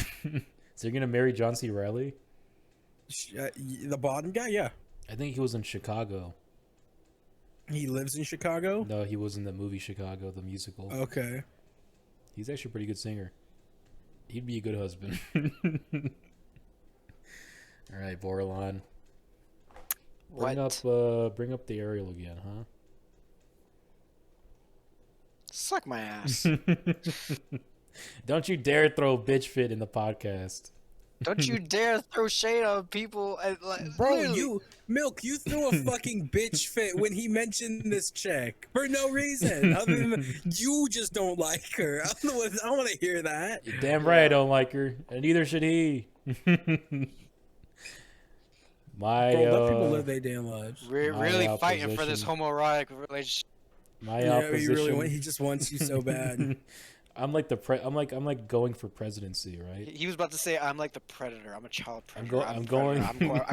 B: So you're gonna marry John C. Riley?
A: The bottom guy, yeah.
B: I think he was in Chicago.
A: He lives in Chicago?
B: No, he was in the movie Chicago, the musical.
A: Okay.
B: He's actually a pretty good singer. He'd be a good husband. All right, Bordelon. Bring up the aerial again, huh?
C: Suck my ass.
B: Don't you dare throw bitch fit in the podcast.
C: Don't you dare throw shade on people.
A: Bro,
C: literally.
A: you threw a fucking bitch fit when he mentioned this chick for no reason. Other than you just don't like her. I don't want to hear that.
B: You're damn right I don't like her, and neither should he.
A: Bro, let people live their damn lives.
C: We're really fighting for this homoerotic relationship.
B: My opposition.
A: He just wants you so bad.
B: I'm like going for presidency, right?
C: He was about to say, "I'm like the predator. I'm a child predator. I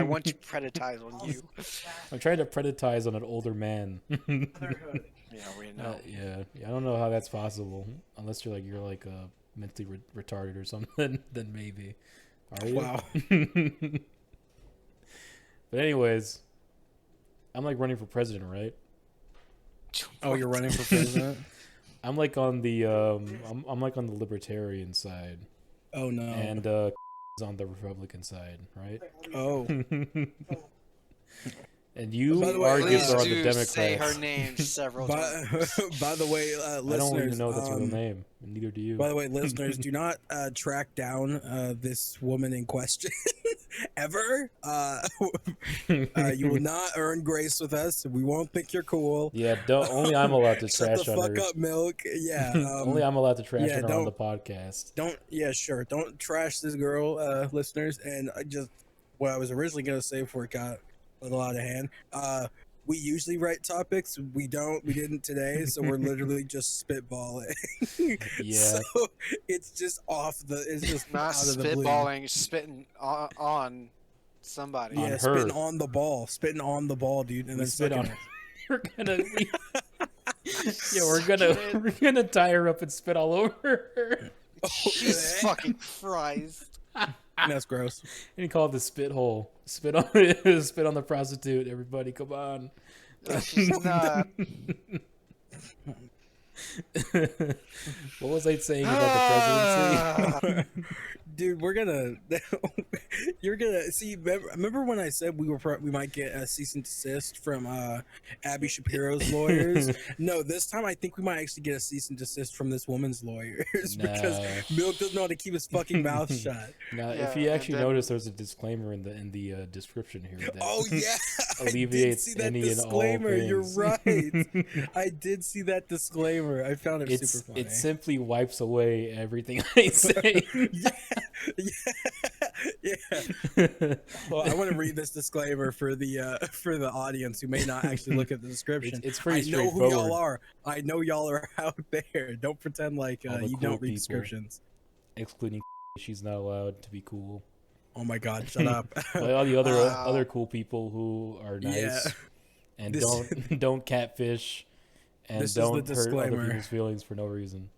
C: want to predatize on you."
B: I'm trying to predatize on an older man.
C: Yeah, we know.
B: Yeah, I don't know how that's possible unless you're like mentally retarded or something. Then maybe. Are you?
A: Wow.
B: But anyways, I'm like running for president, right?
A: Oh, you're running for president?
B: I'm like on the I'm like on the libertarian side.
A: Oh no.
B: And is on the Republican side, right?
A: Oh.
B: And you,
C: Argus,
B: are on the Democrats.
C: Say her name several times.
A: By the way, listeners,
B: I don't even know that's her real name, and neither do you.
A: By the way, listeners, do not track down this woman in question ever. You will not earn grace with us. We won't think you're cool.
B: Yeah, only I'm allowed to trash
A: Shut the
B: on her.
A: fuck up, Milk. Yeah.
B: Only I'm allowed to trash her on the podcast.
A: Don't trash this girl, listeners. And what I was originally gonna say before it got a little out of hand. We usually write topics. We didn't today, so we're literally just spitballing.
B: Yeah.
A: So it's just it's just
C: not
A: out of the blue.
C: spitballing, spitting on somebody.
A: Yeah, spitting on the ball, dude, and then
B: spit on
A: her.
B: We're gonna we're gonna tie her up and spit all over her.
C: Jesus fucking Christ.
A: That's gross.
B: And he called it the spit hole. Spit on the prostitute. Everybody, come on.
C: She's not.
B: What was I saying about the presidency?
A: Dude, we're gonna. You're gonna see. Remember when I said we might get a cease and desist from Abby Shapiro's lawyers? No, this time I think we might actually get a cease and desist from this woman's lawyers because Milk doesn't know how to keep his fucking mouth shut.
B: Now, if you actually notice, there's a disclaimer in the description here. That
A: Oh yeah,
B: alleviates
A: I did see that
B: any
A: disclaimer.
B: and all
A: You're
B: things.
A: right. I did see that disclaimer. I found it super funny.
B: It simply wipes away everything I say.
A: yeah. Well, I want to read this disclaimer for the audience who may not actually look at the description.
B: It's pretty
A: I know
B: straightforward.
A: who y'all are. I know y'all are out there. Don't pretend like you
B: cool
A: don't read
B: people.
A: descriptions.
B: Excluding she's not allowed to be cool.
A: Oh my god, shut up.
B: Like all the other cool people who are nice and don't catfish and don't hurt other people's feelings for no reason.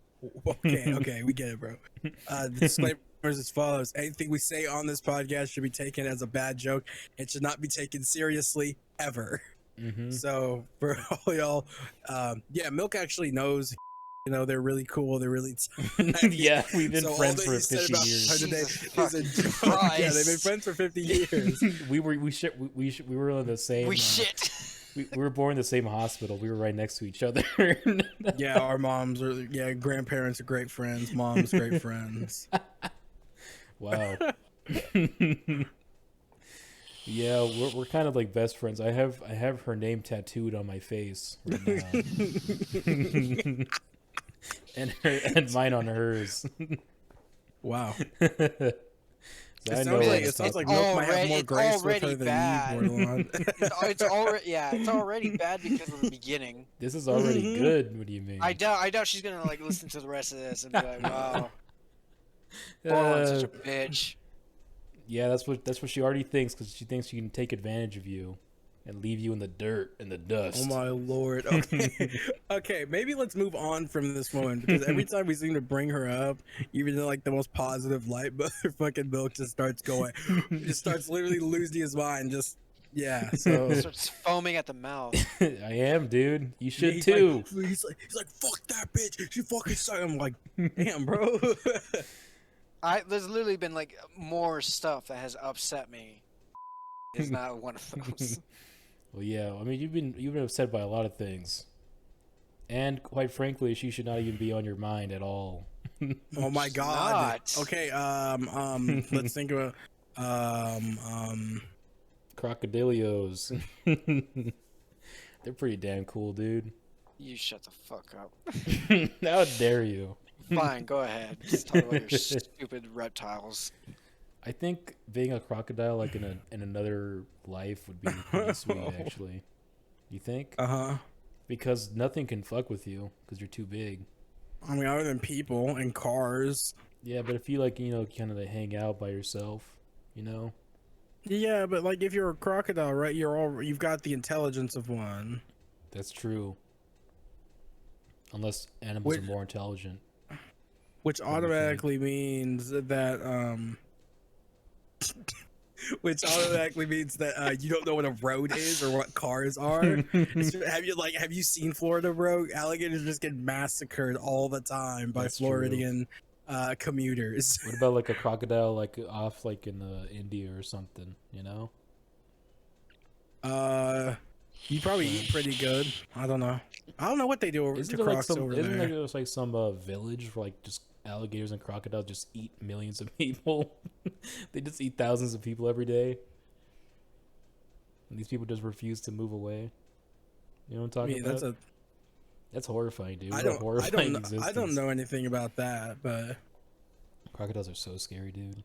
A: Okay, we get it, bro. The disclaimer is as follows: anything we say on this podcast should be taken as a bad joke. It should not be taken seriously ever.
B: Mm-hmm.
A: So for all y'all, Milk actually knows. You know, they're really cool. They're really
B: yeah, we've been friends for 50 years.
A: Yeah, they've been friends for 50 years.
B: we were in the same. We were born in the same hospital. We were right next to each other.
A: Yeah, our moms are. Yeah, grandparents are great friends. Moms great friends.
B: Wow. Yeah, we're kind of like best friends. I have her name tattooed on my face right now. and mine on hers.
A: Wow.
B: It
A: sounds like Milk might have more grace with her than you, Bordelon.
C: It's already bad because of the beginning.
B: This is already good. What do you mean?
C: I doubt she's gonna like listen to the rest of this and be like, wow, Bordelon's such a bitch.
B: Yeah, that's what she already thinks because she thinks she can take advantage of you and leave you in the dirt and the dust.
A: Oh my lord. Okay. Okay, maybe let's move on from this woman because every time we seem to bring her up, even in like the most positive light, fucking Milk just starts going, just starts literally losing his mind. So
C: starts foaming at the mouth.
B: I am, dude. You should too.
A: He's like, fuck that bitch. She fucking sucked. I'm like, damn, bro.
C: There's literally been like more stuff that has upset me. Is not one of those.
B: Well, yeah. I mean, you've been upset by a lot of things, and quite frankly, she should not even be on your mind at all.
A: Oh my god. Okay. Let's think about
B: crocodilios. They're pretty damn cool, dude.
C: You shut the fuck up.
B: How dare you?
C: Fine, go ahead. Just talk about your stupid reptiles.
B: I think being a crocodile, like in another life, would be pretty sweet. Actually, you think? Because nothing can fuck with you because you're too big.
A: I mean, other than people and cars.
B: Yeah, but if you like, kind of hang out by yourself,
A: Yeah, but like if you're a crocodile, right? You've got the intelligence of one.
B: That's true. Unless animals are more intelligent.
A: Which automatically means that you don't know what a road is or what cars are. Have you seen Florida, bro? Alligators just get massacred all the time by Floridian commuters.
B: What about like a crocodile like off like in India or something,
A: You probably eat pretty good. I don't know what they do to crocs over there.
B: Isn't there like some village where like just alligators and crocodiles just eat millions of people? They just eat thousands of people every day, and these people just refuse to move away. You know what I'm talking about? That's horrifying, dude. I
A: don't know anything about that, but
B: crocodiles are so scary, dude.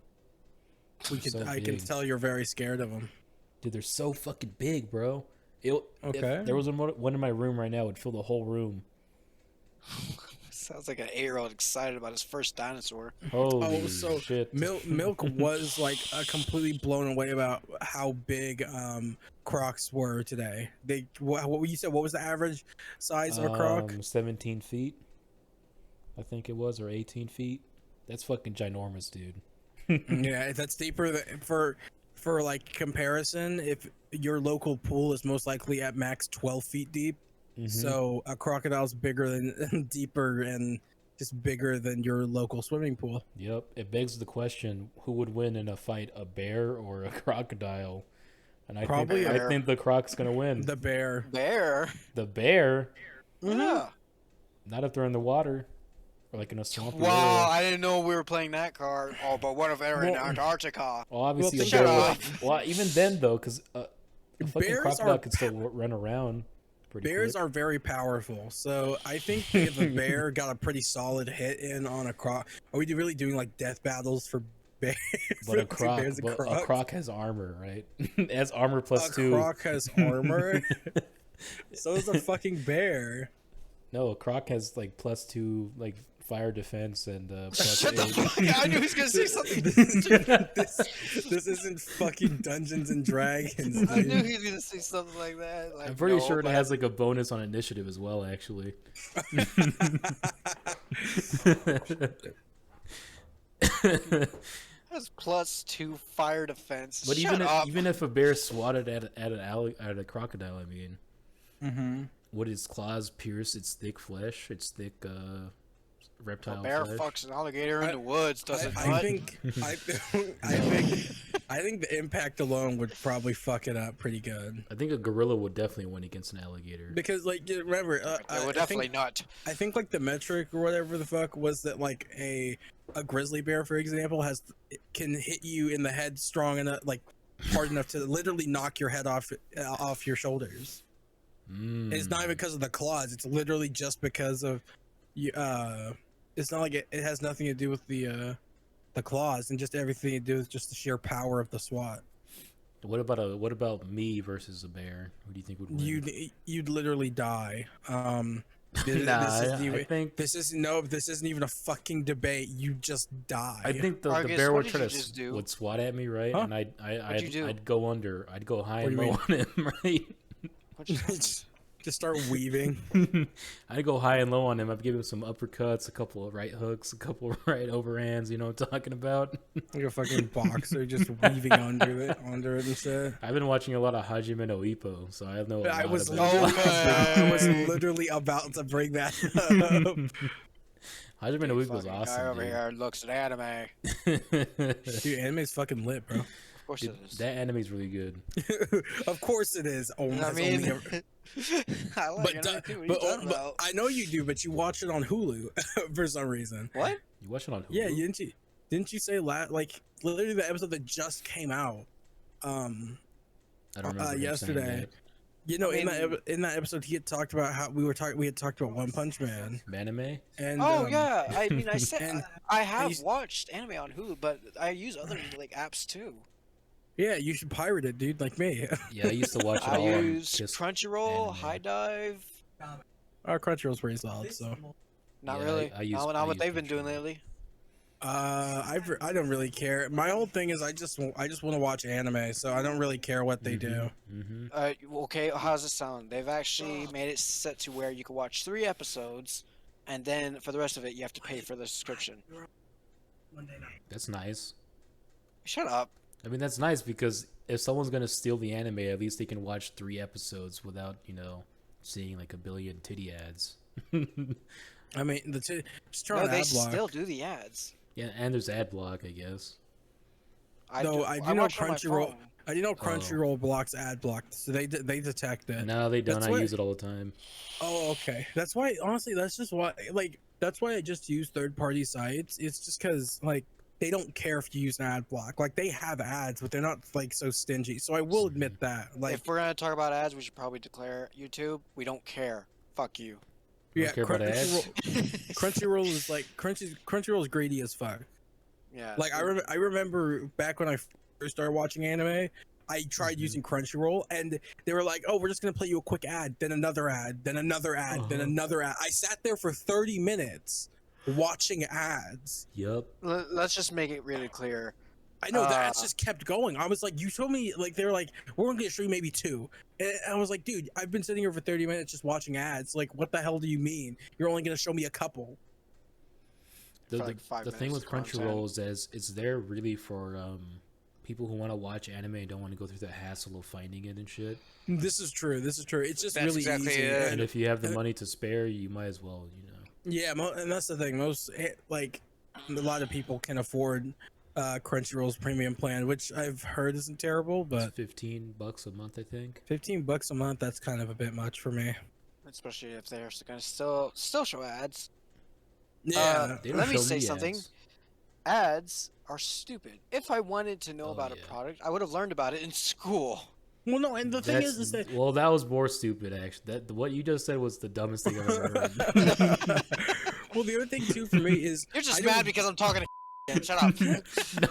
A: I can tell you're very scared of them.
B: Dude, they're so fucking big, bro. If there was one in my room right now, it would fill the whole room.
C: Sounds like an 8-year-old excited about his first dinosaur.
B: Holy shit.
A: Milk was like completely blown away about how big crocs were today. What you said? What was the average size of a croc?
B: 17 feet, I think it was, or 18 feet. That's fucking ginormous, dude.
A: Yeah, that's deeper for like comparison. If your local pool is most likely at max 12 feet deep. So a crocodile's bigger than deeper and just bigger than your local swimming pool.
B: Yep. It begs the question: who would win in a fight, a bear or a crocodile? And
A: Probably
B: I think the croc's gonna win.
A: The bear.
C: Bear?
B: The bear?
C: Yeah.
B: Not if they're in the water or like in a swamp.
C: Wow, I didn't know we were playing that card. Oh, but what if they're in Antarctica?
B: Well, obviously,
A: Well,
B: a
C: shut
B: bear
C: up.
B: well, even then though, because a fucking
A: Bears
B: crocodile
A: are-
B: could still run around.
A: Bears
B: Quick.
A: are very powerful, so I think if a bear got a pretty solid hit in on a croc, are we really doing like death battles for bears?
B: But a
A: Two bears and
B: a
A: crocs?
B: croc has armor, right? It has armor plus
A: A
B: 2.
A: croc has armor. So does a fucking bear.
B: No, a croc has like plus 2 like fire defense and plus
C: Shut the
B: 8.
C: fuck! I knew he was gonna say something.
A: This isn't fucking Dungeons and Dragons.
C: I knew
A: Dude.
C: he was gonna say something like that. Like,
B: I'm pretty
C: no,
B: sure it
C: but-
B: has like a bonus on initiative as well, actually.
C: That's plus 2 fire defense.
B: But
C: Shut up.
B: even if a bear swatted at a crocodile, I mean,
A: Mm-hmm.
B: would its claws pierce its thick flesh, its thick reptile
C: a bear
B: flesh?
C: fucks an alligator in the woods, doesn't
A: I
C: it?
A: think I think the impact alone would probably fuck it up pretty good.
B: I think a gorilla would definitely win against an alligator.
A: Because like remember,
C: They would definitely not.
A: I think like the metric or whatever the fuck was that like a grizzly bear, for example, can hit you in the head strong enough, like hard enough to literally knock your head off your shoulders. And it's not even because of the claws; it's literally just because of you. It's not like it has nothing to do with the claws, and just everything to do with just the sheer power of the SWAT.
B: What about me versus a bear? Who do you think would win?
A: You'd literally die.
B: I think
A: this isn't even a fucking debate. You just die.
B: I think the
C: Argus,
B: bear
C: what
B: would
C: did
B: try
C: you
B: to
C: just do?
B: would swat at me, right?
A: Huh?
B: And
C: What'd you do?
B: I'd go under. I'd go high
A: What
B: and
A: do you
B: low on him, right?
C: What'd you do?
A: just start weaving.
B: I'd go high and low on him. I'd give him some uppercuts, a couple of right hooks, a couple of right overhands. You know what I'm talking about?
A: Like a fucking boxer, just weaving under it and shit.
B: I've been watching a lot of Hajime no Ippo, so I know.
A: I was
C: Okay.
A: literally about to bring that up.
B: Hajime no Ippo's
C: Fucking guy
B: awesome.
C: over
B: Dude.
C: here looks at anime.
A: Dude, anime's fucking lit, bro.
C: Of course it is.
B: That anime's really good.
A: Of course it is. Oh,
C: I
A: that's
C: mean,
A: only ever-
C: I like
A: but,
C: anime too. What are you
A: but,
C: talking
A: but
C: about?
A: I know you do, but you watch it on Hulu for some reason.
C: What?
B: You watch it on Hulu?
A: Yeah, didn't you say like literally the episode that just came out?
B: I don't remember him saying
A: yesterday.
B: that.
A: You know,
C: I mean-
A: in that episode, he had talked about how we had talked about One Punch Man,
B: Anime?
A: and
C: Oh yeah, I mean, I said
A: and-
C: I have
A: you-
C: watched anime on Hulu, but I use other like apps too.
A: yeah, you should pirate it, dude, like me.
B: Yeah, I used to watch it
C: I
B: all on
C: use
B: just
C: Crunchyroll,
B: anime.
C: High Dive.
A: Our Crunchyroll's pretty solid, so
C: Not
B: Yeah,
C: really.
B: I use-
C: not
B: I
C: what
B: use
C: they've been doing
B: Crunchyroll.
C: lately.
A: I don't really care. My whole thing is I just want to watch anime, so I don't really care what they do.
B: Mm-hmm.
C: Okay, how does it sound? They've actually made it set to where you can watch 3 episodes, and then for the rest of it, you have to pay for the subscription.
B: That's nice.
C: Shut up.
B: I mean, that's nice because if someone's gonna steal the anime, at least they can watch 3 episodes without, seeing like a billion titty ads.
A: I mean, just turn
C: No,
A: on
C: they
A: ad block.
C: still do the ads.
B: Yeah, and there's ad block, I guess.
A: I do know
C: watch it on my
A: Crunchyroll.
C: phone.
A: I do know Crunchyroll blocks ad block, so they detect it.
B: No, they don't.
A: That's
B: I
A: what-
B: use it all the time.
A: Oh, okay. That's why. Honestly, that's just why. Like, that's why I just use third-party sites. It's just because like they don't care if you use an ad block. Like they have ads, but they're not like so stingy. So I will admit that. Like,
C: If we're gonna talk about ads, we should probably declare YouTube. We don't care. Fuck you.
B: You
A: yeah,
B: don't care about ads?
A: Crunchyroll is like Crunchyroll is greedy as fuck.
C: Yeah.
A: Like I remember back when I first started watching anime, I tried using Crunchyroll, and they were like, "Oh, we're just gonna play you a quick ad, then another ad, then another ad, then another ad." I sat there for 30 minutes watching ads.
B: Yup.
C: Let's just make it really clear.
A: I know the ads just kept going. I was like, "You told me like they were like we're gonna show you maybe 2," and I was like, "Dude, I've been sitting here for 30 minutes just watching ads. Like, what the hell do you mean? You're only gonna show me a couple?"
B: The,
C: For, like, 5
B: the thing
C: minutes
B: with
C: of content.
B: Crunchyroll is it's there really for people who want to watch anime and don't want to go through the hassle of finding it and shit.
A: This is true. It's just
C: That's
A: really
C: exactly
A: easy.
C: it.
B: And if you have the money to spare, you might as well,
A: Yeah, and that's the thing. Like a lot of people can afford Crunchyroll's premium plan, which I've heard isn't terrible,
B: It's
A: but
B: $15 a month, I think.
A: $15 a month, that's kind of a bit much for me.
C: Especially if they're going to still show ads.
A: Yeah.
B: They don't
C: Let me
B: show
C: say
B: me
C: something.
B: ads.
C: Ads are stupid. If I wanted to know
B: Oh,
C: about
B: yeah.
C: a product, I would have learned about it in school.
A: Well, no, and the thing is that
B: Well, that was more stupid, actually. What you just said was the dumbest thing I've ever heard.
A: well, the other thing too for me is
C: You're just
A: I
C: mad
A: don't-
C: because I'm talking to Shut up.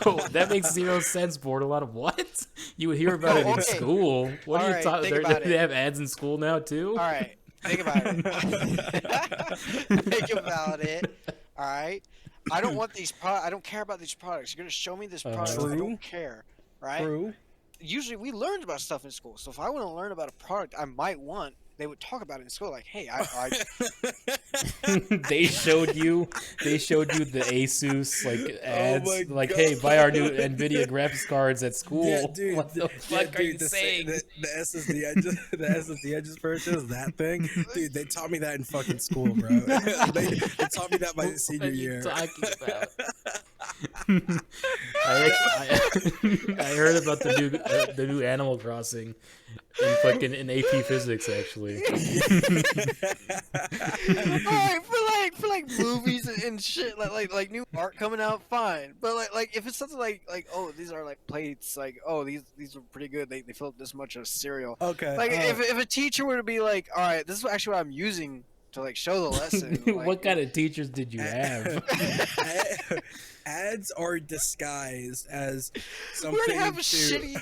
B: No, that makes zero sense, Bordelon. What? You would hear about it in
C: Okay.
B: school. What
C: All
B: are you
C: right,
B: talking?
C: think about
B: They
C: it.
B: have ads in school now too.
C: All right, think about it. Think about it. All right. I don't want these I don't care about these products. You're gonna show me this product. I
A: True.
C: don't care. Right.
A: True.
C: Usually we learned about stuff in school. So if I want to learn about a product I might want, they would talk about it in school. Like, hey,
B: They showed you the Asus ads,
A: my
B: like,
A: God.
B: hey, buy our new Nvidia graphics cards at school.
A: Yeah, dude.
B: What the fuck are you saying?
A: The SSD I just purchased, that thing, dude. They taught me that in fucking school, bro. they taught me that my
B: What
A: senior
B: are you
A: year.
B: talking about? I heard about the new Animal Crossing in AP Physics, actually.
C: Alright, for movies and shit, like new art coming out, fine. But like if it's something like oh, these are like plates, like oh, these are pretty good. They fill up this much of cereal.
A: Okay.
C: Like if a teacher were to be like, all right, this is actually what I'm using to like show the lesson. Like,
B: What kind of teachers did you have?
A: ads are disguised as
C: we
A: something
C: already have a
A: to.
C: shitty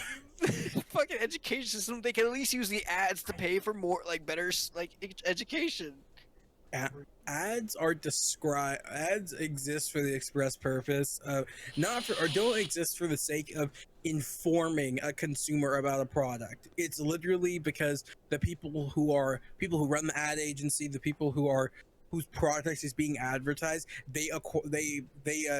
C: fucking education system. They can at least use the ads to pay for more better education.
A: Ads exist for the express purpose of don't exist for the sake of informing a consumer about a product. It's literally because the people who run the ad agency, the people whose product is being advertised, they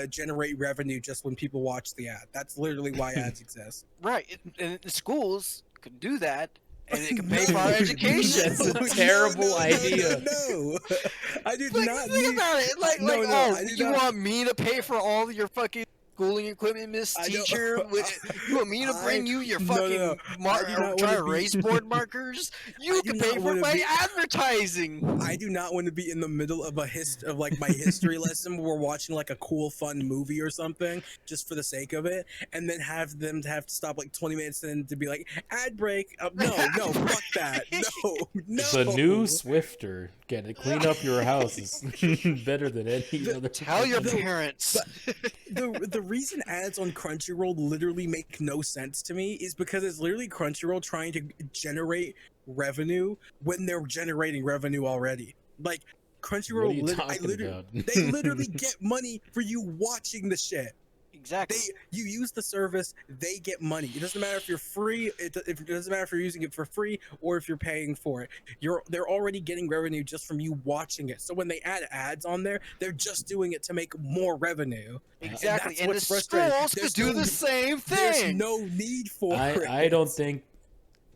A: generate revenue just when people watch the ad. That's literally why ads exist.
C: Right, and the schools could do that, and it can pay for our education.
B: That's a terrible idea.
A: No, I do
C: Like,
A: not.
C: think about it. Like,
A: No,
C: like,
A: no,
C: oh,
A: I do
C: you
A: not.
C: want me to pay for all of your fucking schooling equipment, Miss
A: I don't-
C: Teacher? You want me to bring you your fucking
A: no. I do not
C: dry
A: wanna be-
C: erase board markers? You
A: I
C: can
A: do
C: pay
A: not
C: for
A: wanna
C: my
A: be-
C: advertising.
A: I do not want to be in the middle of my history lesson where we're watching like a cool, fun movie or something just for the sake of it, and then have them to have to stop like 20 minutes in to be like ad break. No, fuck that. No.
B: The new Swifter. Get it. Clean up your house is better than any other.
C: Tell your parents.
A: The reason ads on Crunchyroll literally make no sense to me is because it's literally Crunchyroll trying to generate revenue when they're generating revenue already. Like Crunchyroll,
B: What are you talking about?
A: they literally get money for you watching the shit.
C: Exactly.
A: You use the service, they get money. It doesn't matter if you're free. It doesn't matter if you're using it for free or if you're paying for it. They're already getting revenue just from you watching it. So when they add ads on there, they're just doing it to make more revenue.
C: Exactly.
A: that's
C: And the
A: what's frustrating.
C: schools could
A: There's
C: do
A: no-
C: the same
A: There's
C: thing.
A: no need for it.
B: I don't think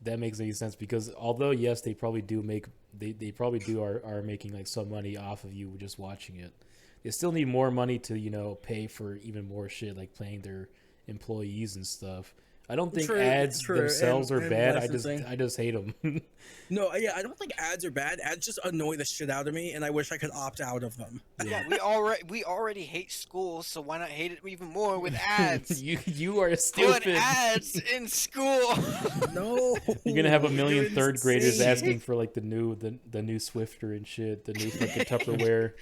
B: that makes any sense because although yes, they probably do are making like some money off of you just watching it. They still need more money to pay for even more shit like paying their employees and stuff. I don't think ads themselves are bad. I just hate them.
A: No, yeah, I don't think ads are bad. Ads just annoy the shit out of me, and I wish I could opt out of them.
C: Yeah, we already hate school, so why not hate it even more with ads?
B: you are
C: Put
B: stupid.
C: ads in school.
A: No,
B: You're gonna have a million
A: you're
B: third graders
A: insane.
B: asking for like the new Swifter and shit, the new fucking Tupperware.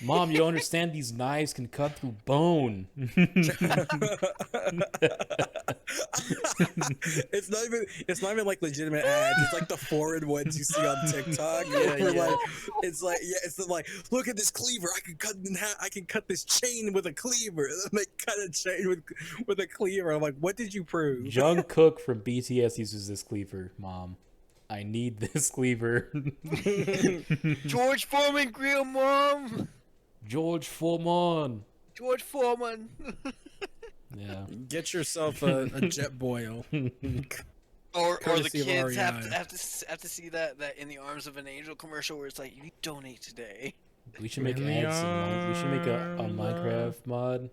B: Mom, you don't understand. These knives can cut through bone.
A: It's not even like legitimate ads. It's like the foreign ones you see on TikTok.
B: Yeah.
A: It's like look at this cleaver. I can cut in half. I can cut this chain with a cleaver. And then they cut a chain with a cleaver. I'm like, what did you prove?
B: Jungkook from BTS uses this cleaver. Mom, I need this cleaver.
C: George Foreman grill, Mom.
B: George Foreman.
C: George Foreman.
B: Yeah.
A: Get yourself a jet boil.
C: Or the
A: Courtesy of
C: kids have
A: REI.
C: to see that in the arms of an angel commercial where it's like, you donate today.
B: We should make
A: In the
B: ads in we should make a
A: arms
B: Minecraft mod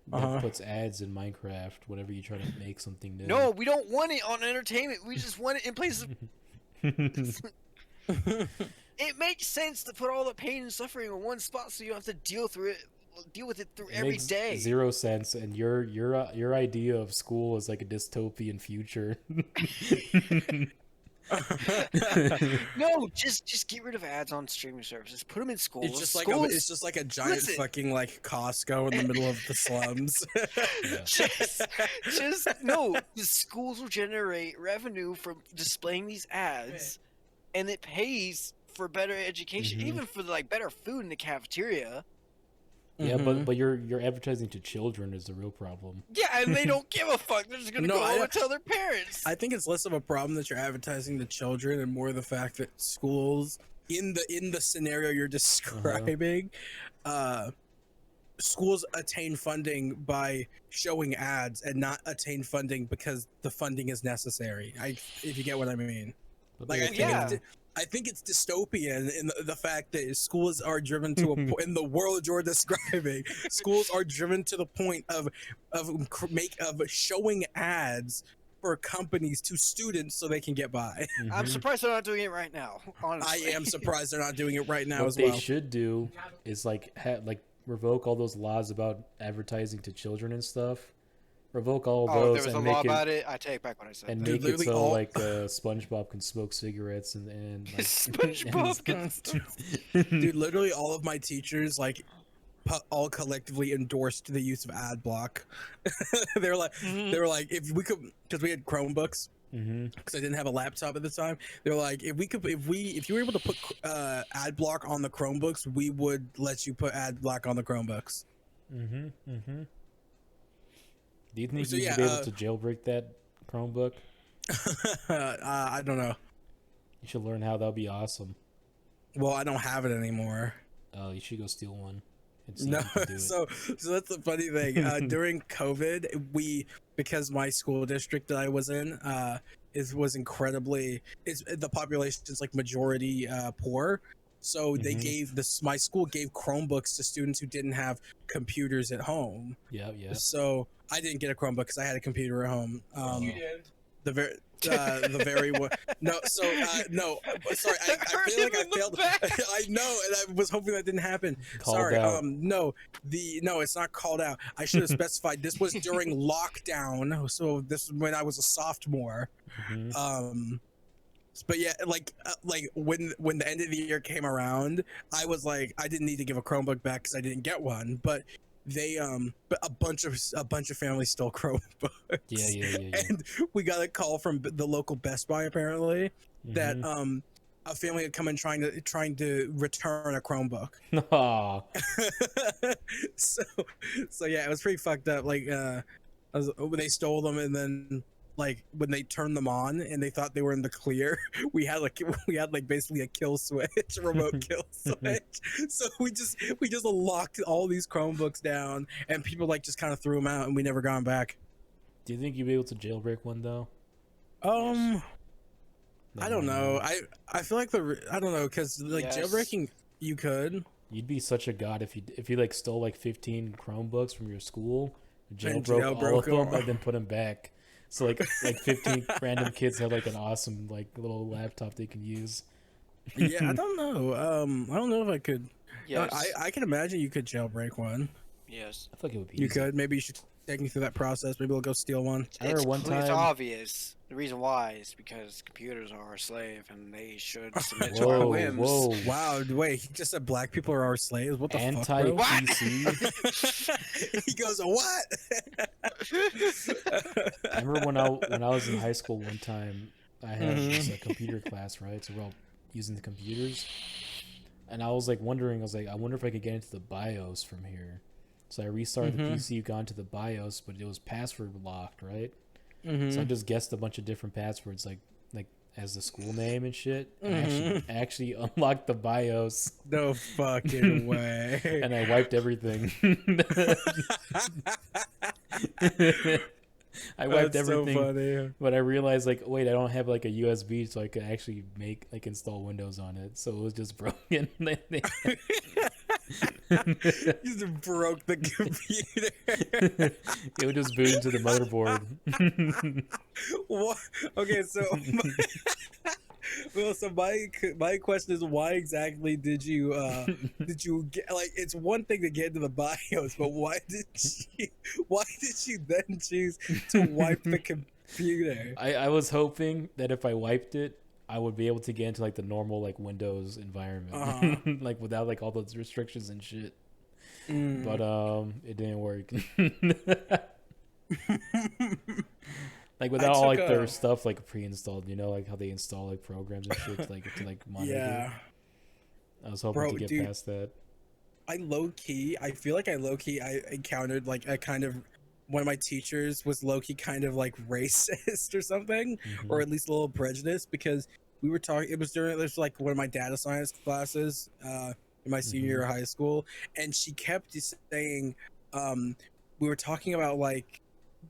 B: that
A: Uh-huh.
B: puts ads in Minecraft whenever you try to make something new.
C: No, we don't want it on entertainment. We just want it in places. It makes sense to put all the pain and suffering in one spot so you don't have to deal with it through
B: It
C: every
B: makes
C: day.
B: zero sense, and your idea of school is like a dystopian future.
C: No, just get rid of ads on streaming services. Put them in schools.
A: It's just like
C: Schools-
A: it's just like a giant
C: Listen.
A: fucking like Costco in the middle of the slums.
C: just no. The schools will generate revenue from displaying these ads, and it pays for better education,
B: Mhm.
C: even for like better food in the cafeteria.
B: Yeah,
A: Mhm.
B: but you're advertising to children is the real problem.
C: Yeah, and they don't give a fuck. They're just gonna
A: No,
C: go
A: I
C: home
A: don't-
C: and tell their parents.
A: I think it's less of a problem that you're advertising to children and more the fact that schools in the scenario you're describing, schools attain funding by showing ads and not attain funding because the funding is necessary. If you get what I mean.
B: But
A: Like
B: they-
A: I think
C: Yeah.
A: I think it's dystopian in the fact that schools are driven to a in the world you're describing. Schools are driven to the point of showing ads for companies to students so they can get by.
C: I'm
B: Mhm.
C: surprised they're not doing it right now.
A: I
C: Honestly,
A: am surprised they're not doing it right now
B: What
A: as
B: they
A: well.
B: should do is like revoke all those laws about advertising to children and stuff. Revoke all
C: Oh,
B: those
C: there was a
B: and
C: law
B: make it
C: about it. I take back what I said.
B: and
A: Dude,
B: make it
A: literally
B: so
A: all-
B: like SpongeBob can smoke cigarettes and like,
C: SpongeBob can.
A: Dude, literally all of my teachers like all collectively endorsed the use of ad block. they were like, if we could, because we had Chromebooks.
B: hmm
A: Because I didn't have a laptop at the time, they're like, if you were able to put ad block on the Chromebooks, we would let you put ad block on the Chromebooks.
B: hmm hmm Do you think
A: So,
B: you
A: yeah,
B: should be able to jailbreak that Chromebook?
A: I don't know.
B: You should learn how. That'll be awesome.
A: Well, I don't have it anymore.
B: Oh, you should go steal one. And see
A: No,
B: if you can do it.
A: so that's the funny thing. During COVID, because my school district that I was in was incredibly, the population is like majority poor. So they
B: Mhm.
A: gave my school gave Chromebooks to students who didn't have computers at home.
B: Yeah, yeah.
A: So I didn't get a Chromebook because I had a computer at home.
B: You
C: did.
A: The very no. So no. Sorry, I feel like I failed. I know, and I was hoping that didn't happen.
B: Called
A: Sorry.
B: out.
A: No. No, it's not called out. I should have specified. This was during lockdown. So this is when I was a sophomore.
B: Mhm.
A: But yeah, like when the end of the year came around, I was like, I didn't need to give a Chromebook back because I didn't get one. But they but a bunch of families stole Chromebooks.
B: Yeah.
A: And we got a call from the local Best Buy apparently that
B: Mhm.
A: a family had come in trying to return a Chromebook.
B: Aw.
A: so yeah, it was pretty fucked up. Like they stole them, and then like when they turned them on and they thought they were in the clear, we had like basically a kill switch, a remote kill switch. So we just locked all these Chromebooks down, and people like just kind of threw them out, and we never got them back.
B: Do you think you'd be able to jailbreak one though?
A: I don't know. I feel like I don't know, because like
C: Yes.
A: jailbreaking, you could.
B: You'd be such a god if you like stole like 15 Chromebooks from your school,
A: And
B: jailbroke all
A: jailbroke
B: of them,
A: them.
B: and then put them back. So like 15 random kids have like an awesome like little laptop they can use.
A: Yeah, I don't know. I don't know if I could.
C: Yes.
A: I can imagine you could jailbreak one.
C: Yes.
B: I feel like it would be
A: You
B: easy.
A: could. Maybe you should take me through that process. Maybe we'll go steal one.
B: I remember one
C: It's
B: time.
C: obvious. The reason why is because computers are our slave and they should submit to our
B: Whoa,
C: whims.
B: whoa.
A: Wow, wait, he just said black people are our slaves? What the fuck, bro?
B: Anti-PC.
A: He goes, what?
B: I remember when I was in high school one time, I had this computer class, right? So we're all using the computers, and I was like wondering, I wonder if I could get into the BIOS from here. So I restarted the PC, got into the BIOS, but it was password locked, right? So I just guessed a bunch of different passwords, like as the school name and shit. And I actually unlocked the BIOS,
A: No fucking way.
B: and I wiped everything. I wiped
A: That's
B: everything,
A: so funny.
B: but I realized like, wait, I don't have like a USB, so I could actually install Windows on it. So it was just broken.
A: You just broke the computer.
B: It would just boot into the motherboard.
A: What? Okay, so well, so my question is, why exactly did you get, like, it's one thing to get into the BIOS, but why did you then choose to wipe the computer?
B: I was hoping that if I wiped it, I would be able to get into like the normal like Windows environment, like without like all those restrictions and shit. But it didn't work. Like without all like their stuff like pre-installed, you know, like how they install like programs and shit to like monitor.
A: Yeah.
B: I was hoping to get past that.
A: I feel like I encountered like a kind of, one of my teachers was low-key kind of like racist or something, or at least a little prejudiced, because we were talking, it was like one of my data science classes in my senior year of high school, and she kept saying, we were talking about like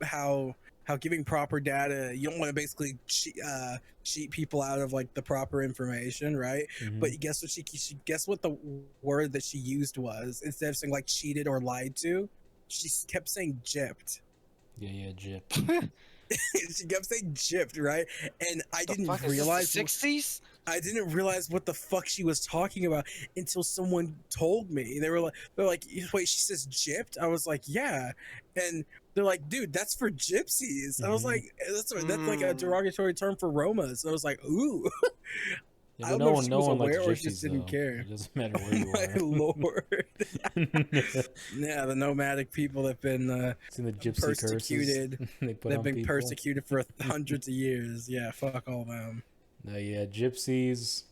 A: how giving proper data, you don't want to basically cheat people out of like the proper information, right? But guess what, she guess what the word that she used was, instead of saying like cheated or lied to, she kept saying gypped.
B: Yeah, gypped.
A: She kept saying gypped, right? And I didn't realize
C: the 60s.
A: I didn't realize what the fuck she was talking about until someone told me. They're like, wait, she says gypped? I was like, yeah. And they're like, dude, that's for gypsies. I was like, that's like a derogatory term for Romas. I was like, ooh.
B: Yeah,
A: I don't know if she was aware or just didn't care.
B: It doesn't matter where you
A: My
B: are.
A: Lord. Yeah, the nomadic people have been
B: the gypsy
A: persecuted. They've been
B: people.
A: persecuted for hundreds of years. Yeah, fuck all them.
B: No, yeah, gypsies.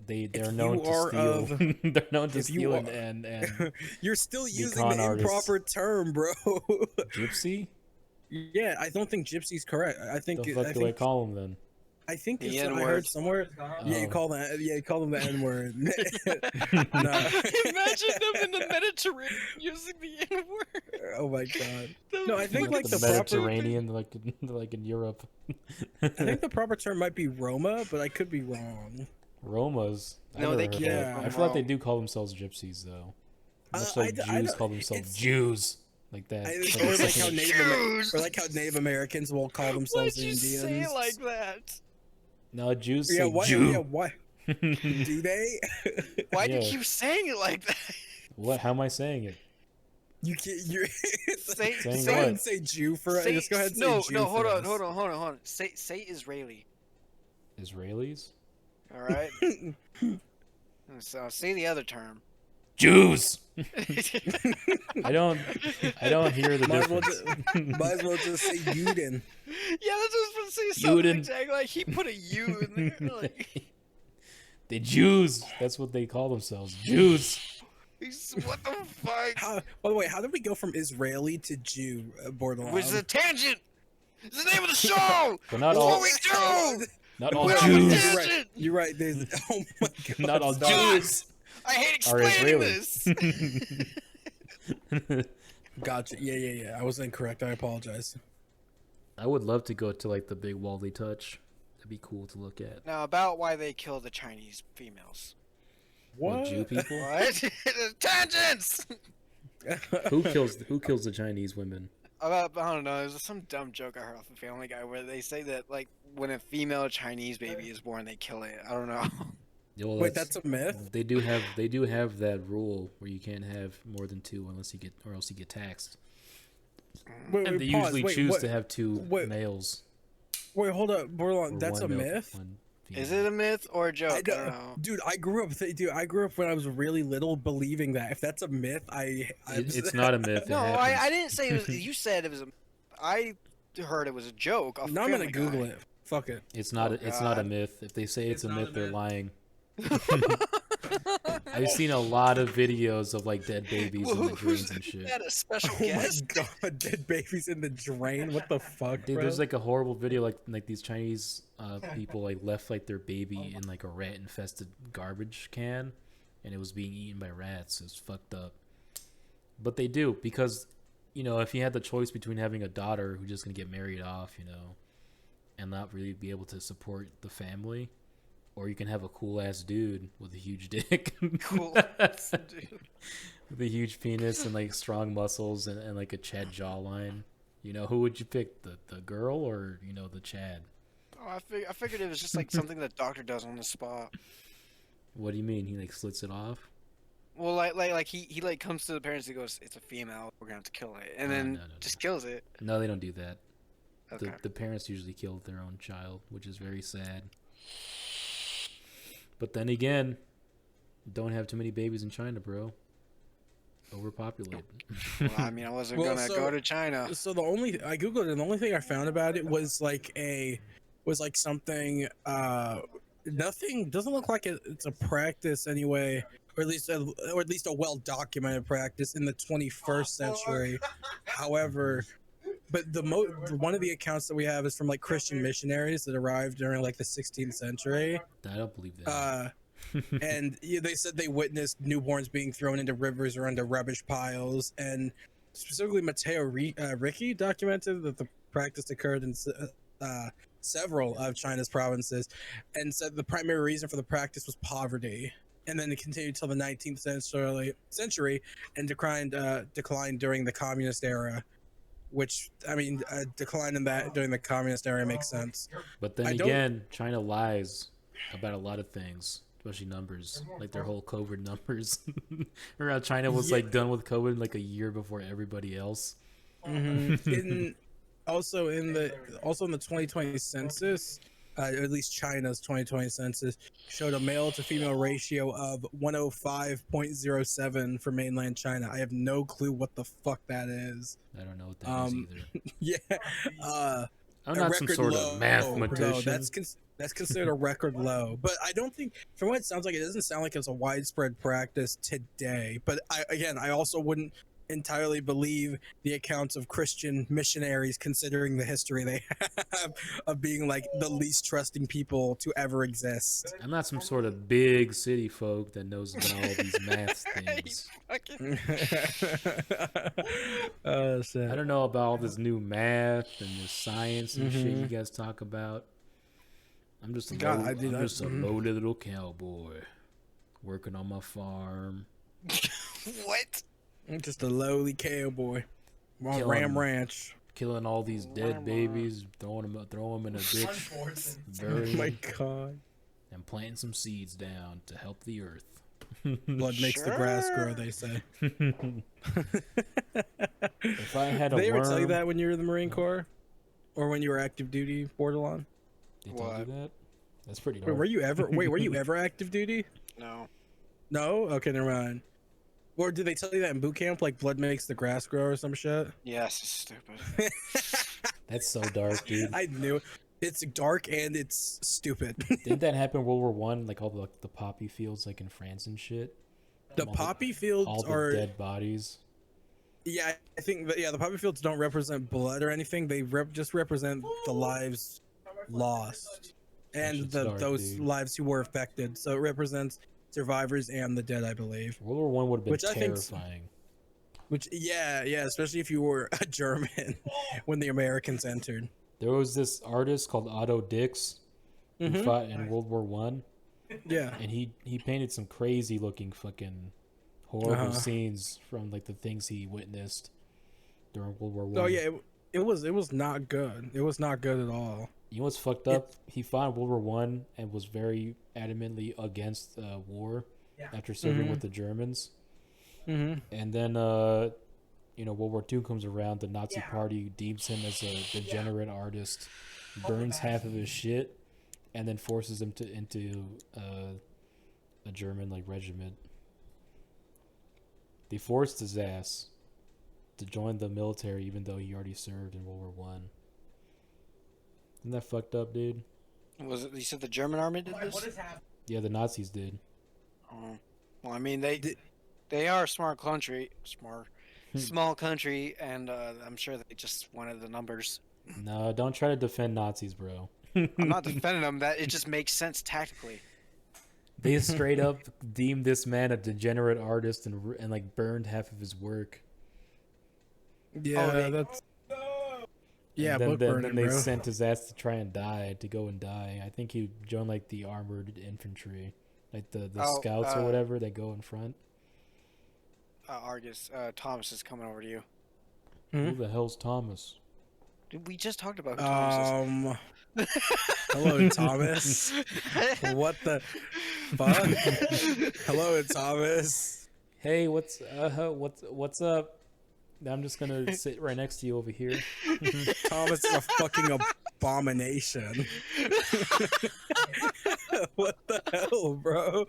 B: They're known to steal. They're known to steal and
A: you're still using
B: con
A: the improper term, bro.
B: Gypsy?
A: Yeah, I don't think gypsy's correct. I think.
B: The fuck do I call them then?
A: I think
C: The
A: it's, I heard somewhere. Yeah, you call that. Yeah, you call them the N-word. No.
C: Imagine them in the Mediterranean using the N-word.
A: Oh my god. No, I think like
B: the
A: the
B: Mediterranean, like in Europe.
A: I think the proper term might be Roma, but I could be wrong.
B: Romas.
C: No, they can't.
A: Yeah.
B: I feel like they do call themselves gypsies though. Much like Jews call themselves Jews. Like that.
A: Or like how Native Americans will call themselves
C: Why'd you
A: Indians.
C: say it like that?
B: No, Jews say
A: why,
B: Jew.
A: Yeah, why? Do they?
C: Why do you keep saying it like that?
B: What? How am I saying it?
A: You can't. You're
B: say
A: Jew for it. Just go ahead and say Jew.
C: No, hold on. Say Israeli.
B: Israelis?
C: All right. So say the other term.
B: Jews. I don't hear the difference.
A: Might as well just say Yuden.
C: Yeah, that's what I was supposed to say. Something exactly like he put a U in there. Like...
B: The Jews. That's what they call themselves. Jews.
C: What the fuck?
A: By the way, how did we go from Israeli to Jew, Bordelon?
C: It was a tangent. It's the name of the show.
B: But not all.
C: What we do.
B: Not all Jews.
A: You're right. There's, oh my god.
B: Not all Jews.
C: I hate explaining this.
A: Gotcha. Yeah. I was incorrect. I apologize.
B: I would love to go to like the Big Wally Touch. That'd be cool to look at.
C: Now about why they kill the Chinese females.
B: What? Jew people?
C: What? Tangents.
B: Who kills the Chinese women?
C: I don't know. There's some dumb joke I heard off of Family Guy where they say that like when a female Chinese baby is born, they kill it. I don't know.
B: Yeah, well,
A: wait, that's a myth.
B: They do have that rule where you can't have more than two else you get taxed. And they usually choose to have two males.
A: Wait, hold up, Bordelon. That's a myth.
C: Is it a myth or a joke? I don't know.
A: Dude, I grew up when I was really little believing that. If that's a myth,
B: it's not a myth.
C: No, I didn't say it was. You said it was a. I heard it was a joke.
A: Now I'm gonna Google it. Fuck it.
B: It's not. It's not a myth. If they say it's a myth, they're lying. I've seen a lot of videos of like dead babies in the drains and shit.
C: Had a special guest.
A: Oh my god, dead babies in the drain. What the fuck,
B: dude?
A: Bro?
B: There's like a horrible video like these Chinese people like left like their baby in like a rat infested garbage can, and it was being eaten by rats. It's fucked up. But they do because you know, if you had the choice between having a daughter who's just gonna get married off, you know, and not really be able to support the family, or you can have a cool ass dude with a huge dick,
C: Cool. Dude.
B: with a huge penis and like strong muscles and like a Chad jawline. You know, who would you pick, the girl or you know the Chad?
C: Oh, I figured it was just like something the doctor does on the spot.
B: What do you mean? He like slits it off?
C: Well, like he like comes to the parents and goes, "It's a female. We're gonna have to kill it," and then
B: No,
C: just kills it.
B: No, they don't do that.
C: Okay.
B: The parents usually kill their own child, which is very sad. But then again, don't have too many babies in China, bro. Overpopulated.
C: Well, I mean, I wasn't
A: Well,
C: gonna
A: so-
C: go to China.
A: So I googled it, and the only thing I found about it was like something. Nothing doesn't look like it's a practice anyway, or at least a well documented practice in the 21st century. However, but one of the accounts that we have is from like Christian missionaries that arrived during like the 16th century.
B: I don't believe that.
A: And they said they witnessed newborns being thrown into rivers or into rubbish piles, and specifically Matteo Ricci documented that the practice occurred in several of China's provinces, and said the primary reason for the practice was poverty. And then it continued till the 19th century and declined during the communist era. Which, I mean, a decline in that during the communist era makes sense.
B: But then again, China lies about a lot of things, especially numbers, like their whole COVID numbers. Remember how China was like done with COVID like a year before everybody else?
A: Mm-hmm. Also in the 2020 census, at least China's 2020 census, showed a male to female ratio of 105.07 for mainland China. I have no clue what the fuck that is.
B: I don't know what that is either.
A: Yeah.
B: I'm not some sort of mathematician.
A: That's considered a record low. But I don't think, from what it sounds like, it doesn't sound like it's a widespread practice today. But I also wouldn't entirely believe the accounts of Christian missionaries, considering the history they have of being like the least trusting people to ever exist.
B: I'm not some sort of big city folk that knows about all these math things.
A: Oh shit.
B: I don't know about all this new math and this science and shit you guys talk about. I'm just a lowly little cowboy working on my farm.
C: What?
A: I'm just a lowly cowboy on Ram Ranch.
B: Killing all these dead babies, throw them in a ditch,
A: Oh my god.
B: and planting some seeds down to help the earth.
A: Blood makes the grass grow, they say.
B: If I had a
A: Did they ever
B: worm,
A: tell you that when you were in the Marine Corps? Or when you were active duty, Bordelon?
B: they told you that? That's pretty
A: Wait,
B: dark.
A: were you ever active duty?
C: No.
A: No? Okay, never mind. Or did they tell you that in boot camp, like blood makes the grass grow or some shit?
C: Yes, it's stupid.
B: That's so dark, dude.
A: I knew it. It's dark and it's stupid.
B: Didn't that happen in World War One? Like all the poppy fields, like in France and shit.
A: The poppy fields
B: all the
A: are
B: dead bodies.
A: Yeah, I think that the poppy fields don't represent blood or anything. They just represent the lives lost and
B: shit's dark,
A: those
B: dude.
A: lives who were affected. So it represents survivors and the dead, I believe.
B: World War One would have been
A: Which I think-
B: terrifying.
A: Which yeah, especially if you were a German when the Americans entered.
B: There was this artist called Otto Dix who fought in World War One,
A: Yeah.
B: and he painted some crazy looking fucking horrible scenes from like the things he witnessed during World War One.
A: Oh yeah, it was not good. It was not good at all.
B: You know what's fucked up? He fought in World War One and was very adamantly against war after serving with the Germans.
A: Mm-hmm.
B: And then, World War II comes around. The Nazi Party deems him as a degenerate artist, burns half of his shit, and then forces him into a German regiment. They forced his ass to join the military, even though he already served in World War One. Isn't that fucked up, dude?
C: Was it? You said the German army did this?
B: Yeah, the Nazis did.
C: Oh. Well, I mean, they are a small country, and I'm sure they just wanted the numbers.
B: No, don't try to defend Nazis, bro.
C: I'm not defending them. That it just makes sense tactically.
B: They straight up deemed this man a degenerate artist and burned half of his work.
A: Yeah, that's yeah,
B: And then,
A: book
B: then,
A: burning,
B: then they
A: bro.
B: sent his ass to try and go and die. I think he joined like the armored infantry, like the
C: Oh,
B: scouts or whatever that go in front.
C: Argus, Thomas is coming over to you.
A: Hmm?
B: Who the hell's Thomas?
C: Dude, we just talked about who Thomas
A: Hello, Thomas. What the fuck? Hello, Thomas.
B: Hey, what's up? I'm just gonna sit right next to you over here.
A: Thomas is a fucking abomination. What the hell, bro?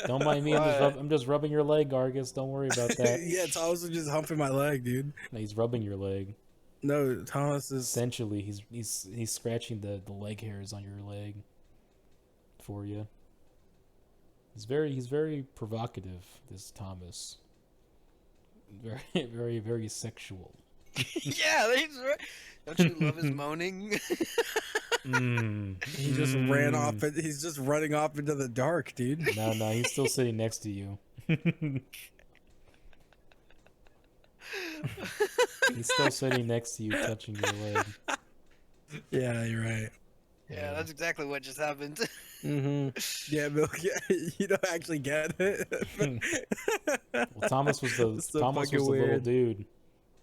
B: Don't mind me. I'm just rubbing your leg, Argus. Don't worry about that.
A: Yeah, Thomas was just humping my leg, dude.
B: No, he's rubbing your leg.
A: No, Thomas is.
B: Essentially, he's scratching the leg hairs on your leg for you. He's very provocative. This Thomas. Very very sexual.
C: Yeah, he's right. Don't you love his moaning?
A: He just ran off. He's just running off into the dark, dude.
B: No, he's still sitting next to you. He's still sitting next to you, touching your leg.
A: Yeah, you're right.
C: Yeah, that's exactly what just happened.
A: Mm-hmm. Yeah, Milk. Yeah, you don't actually get it.
B: Well, Thomas was the little
A: weird.
B: dude.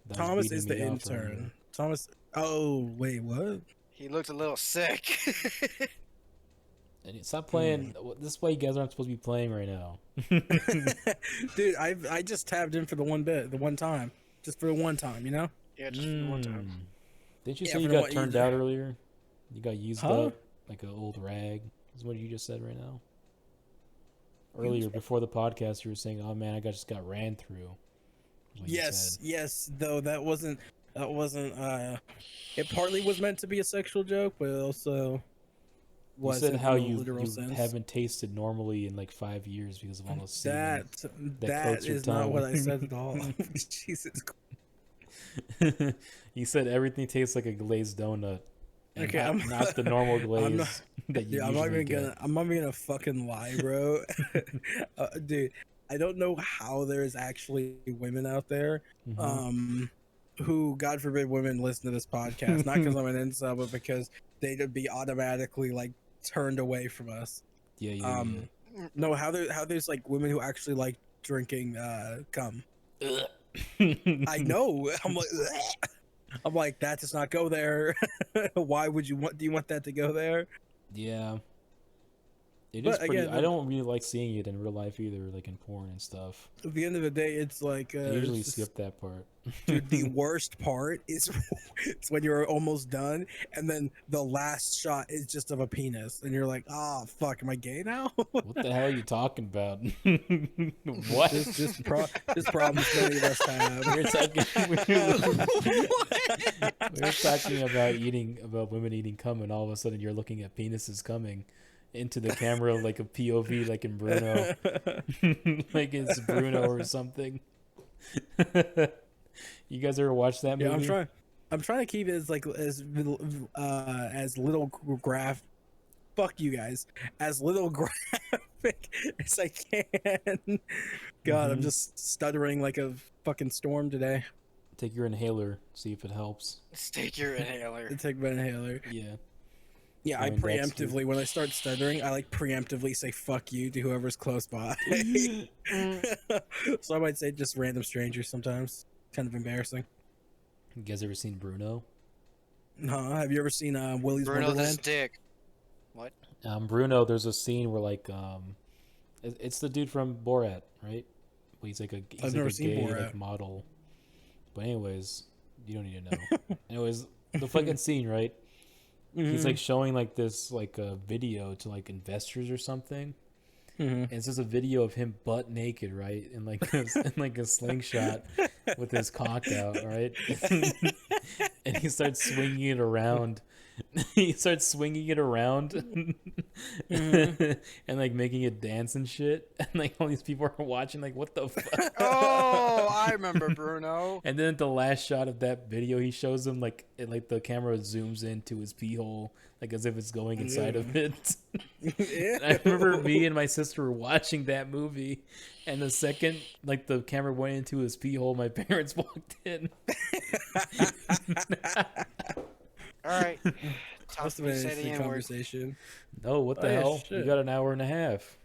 B: that was
A: Thomas
B: beating
A: is the
B: me up
A: intern.
B: earlier.
A: Thomas. Oh wait, what?
C: He looked a little sick.
B: And stop playing. This is why you guys aren't supposed to be playing right now.
A: Dude, I just tabbed in for the one time, just for the one time, you know.
C: Yeah, just for one time.
B: Didn't you
A: Yeah,
B: say you
A: for
B: got
A: what you
B: turned
A: did.
B: out earlier? You got used
A: Huh?
B: up like an old rag. Is what you just said right now. Earlier, before the podcast, you were saying, "Oh man, I just got ran through." is what you
A: Yes,
B: said.
A: yes. Though that wasn't. It partly was meant to be a sexual joke, but it also
B: You
A: was
B: said how
A: in a
B: you
A: literal sense.
B: haven't tasted normally in like 5 years because of all the semen
A: That
B: coats your
A: is not what I
B: tongue.
A: said at all. Jesus.
B: You said everything tastes like a glazed donut. And
A: Okay,
B: not the normal glaze that you
A: Yeah, I'm not
B: usually
A: even
B: get.
A: I'm not even gonna fucking lie, bro. Dude, I don't know how there's actually women out there,
B: Mhm.
A: who, God forbid, women listen to this podcast. Not because I'm an incel, but because they'd be automatically like turned away from us.
B: Yeah.
A: No, how there's like women who actually like drinking cum. I know. I'm like, that does not go there. Why would you want? Do you want that to go there?
B: Yeah. It
A: But
B: is pretty.
A: again,
B: I don't really like seeing it in real life either, like in porn and stuff.
A: At the end of the day, it's like
B: I usually
A: it's just-
B: skip that part.
A: Dude, the worst part is it's when you're almost done, and then the last shot is just of a penis, and you're like, "Oh fuck, am I gay now?"
B: What the hell are you talking about? What?
A: This problem many of us have.
B: We're talking about women eating cum, and all of a sudden you're looking at penises coming into the camera like a POV, like in Bruno, like it's Bruno or something. You guys ever watch that movie?
A: Yeah, I'm trying to keep it as like as little graph. Fuck you guys, as little graphic as I can. God, I'm just stuttering like a fucking storm today.
B: Take your inhaler, see if it helps.
C: Take your inhaler.
A: Take my inhaler.
B: Yeah.
A: Yeah, I
B: Going back to-
A: preemptively, when I start stuttering, I like preemptively say "fuck you" to whoever's close by. So I might say just random strangers sometimes. Kind of embarrassing.
B: You guys ever seen Bruno?
A: Have you ever seen Willy's
C: Bruno this
A: Wonderland?
C: dick. What?
B: Bruno, there's a scene where like it's the dude from Borat, right? Well, he's like a
A: never seen
B: gay
A: Borat.
B: like model. But anyways, you don't need to know. Anyways, the fucking scene, right? He's like showing like this like a video to like investors or something. And it's just a video of him butt naked, right? In like a slingshot with his cock out, right? And he starts swinging it around, He starts swinging it around and like making it dance and shit. And like all these people are watching, like, what the fuck?
C: Oh, I remember Bruno.
B: And then at the last shot of that video, he shows him like the camera zooms into his pee hole, like as if it's going inside of it. And I remember me and my sister were watching that movie, and the second like the camera went into his pee hole, my parents walked in.
C: All right.
A: Must have been an interesting conversation.
B: No, what the hell?
A: shit.
B: We got an hour and a half.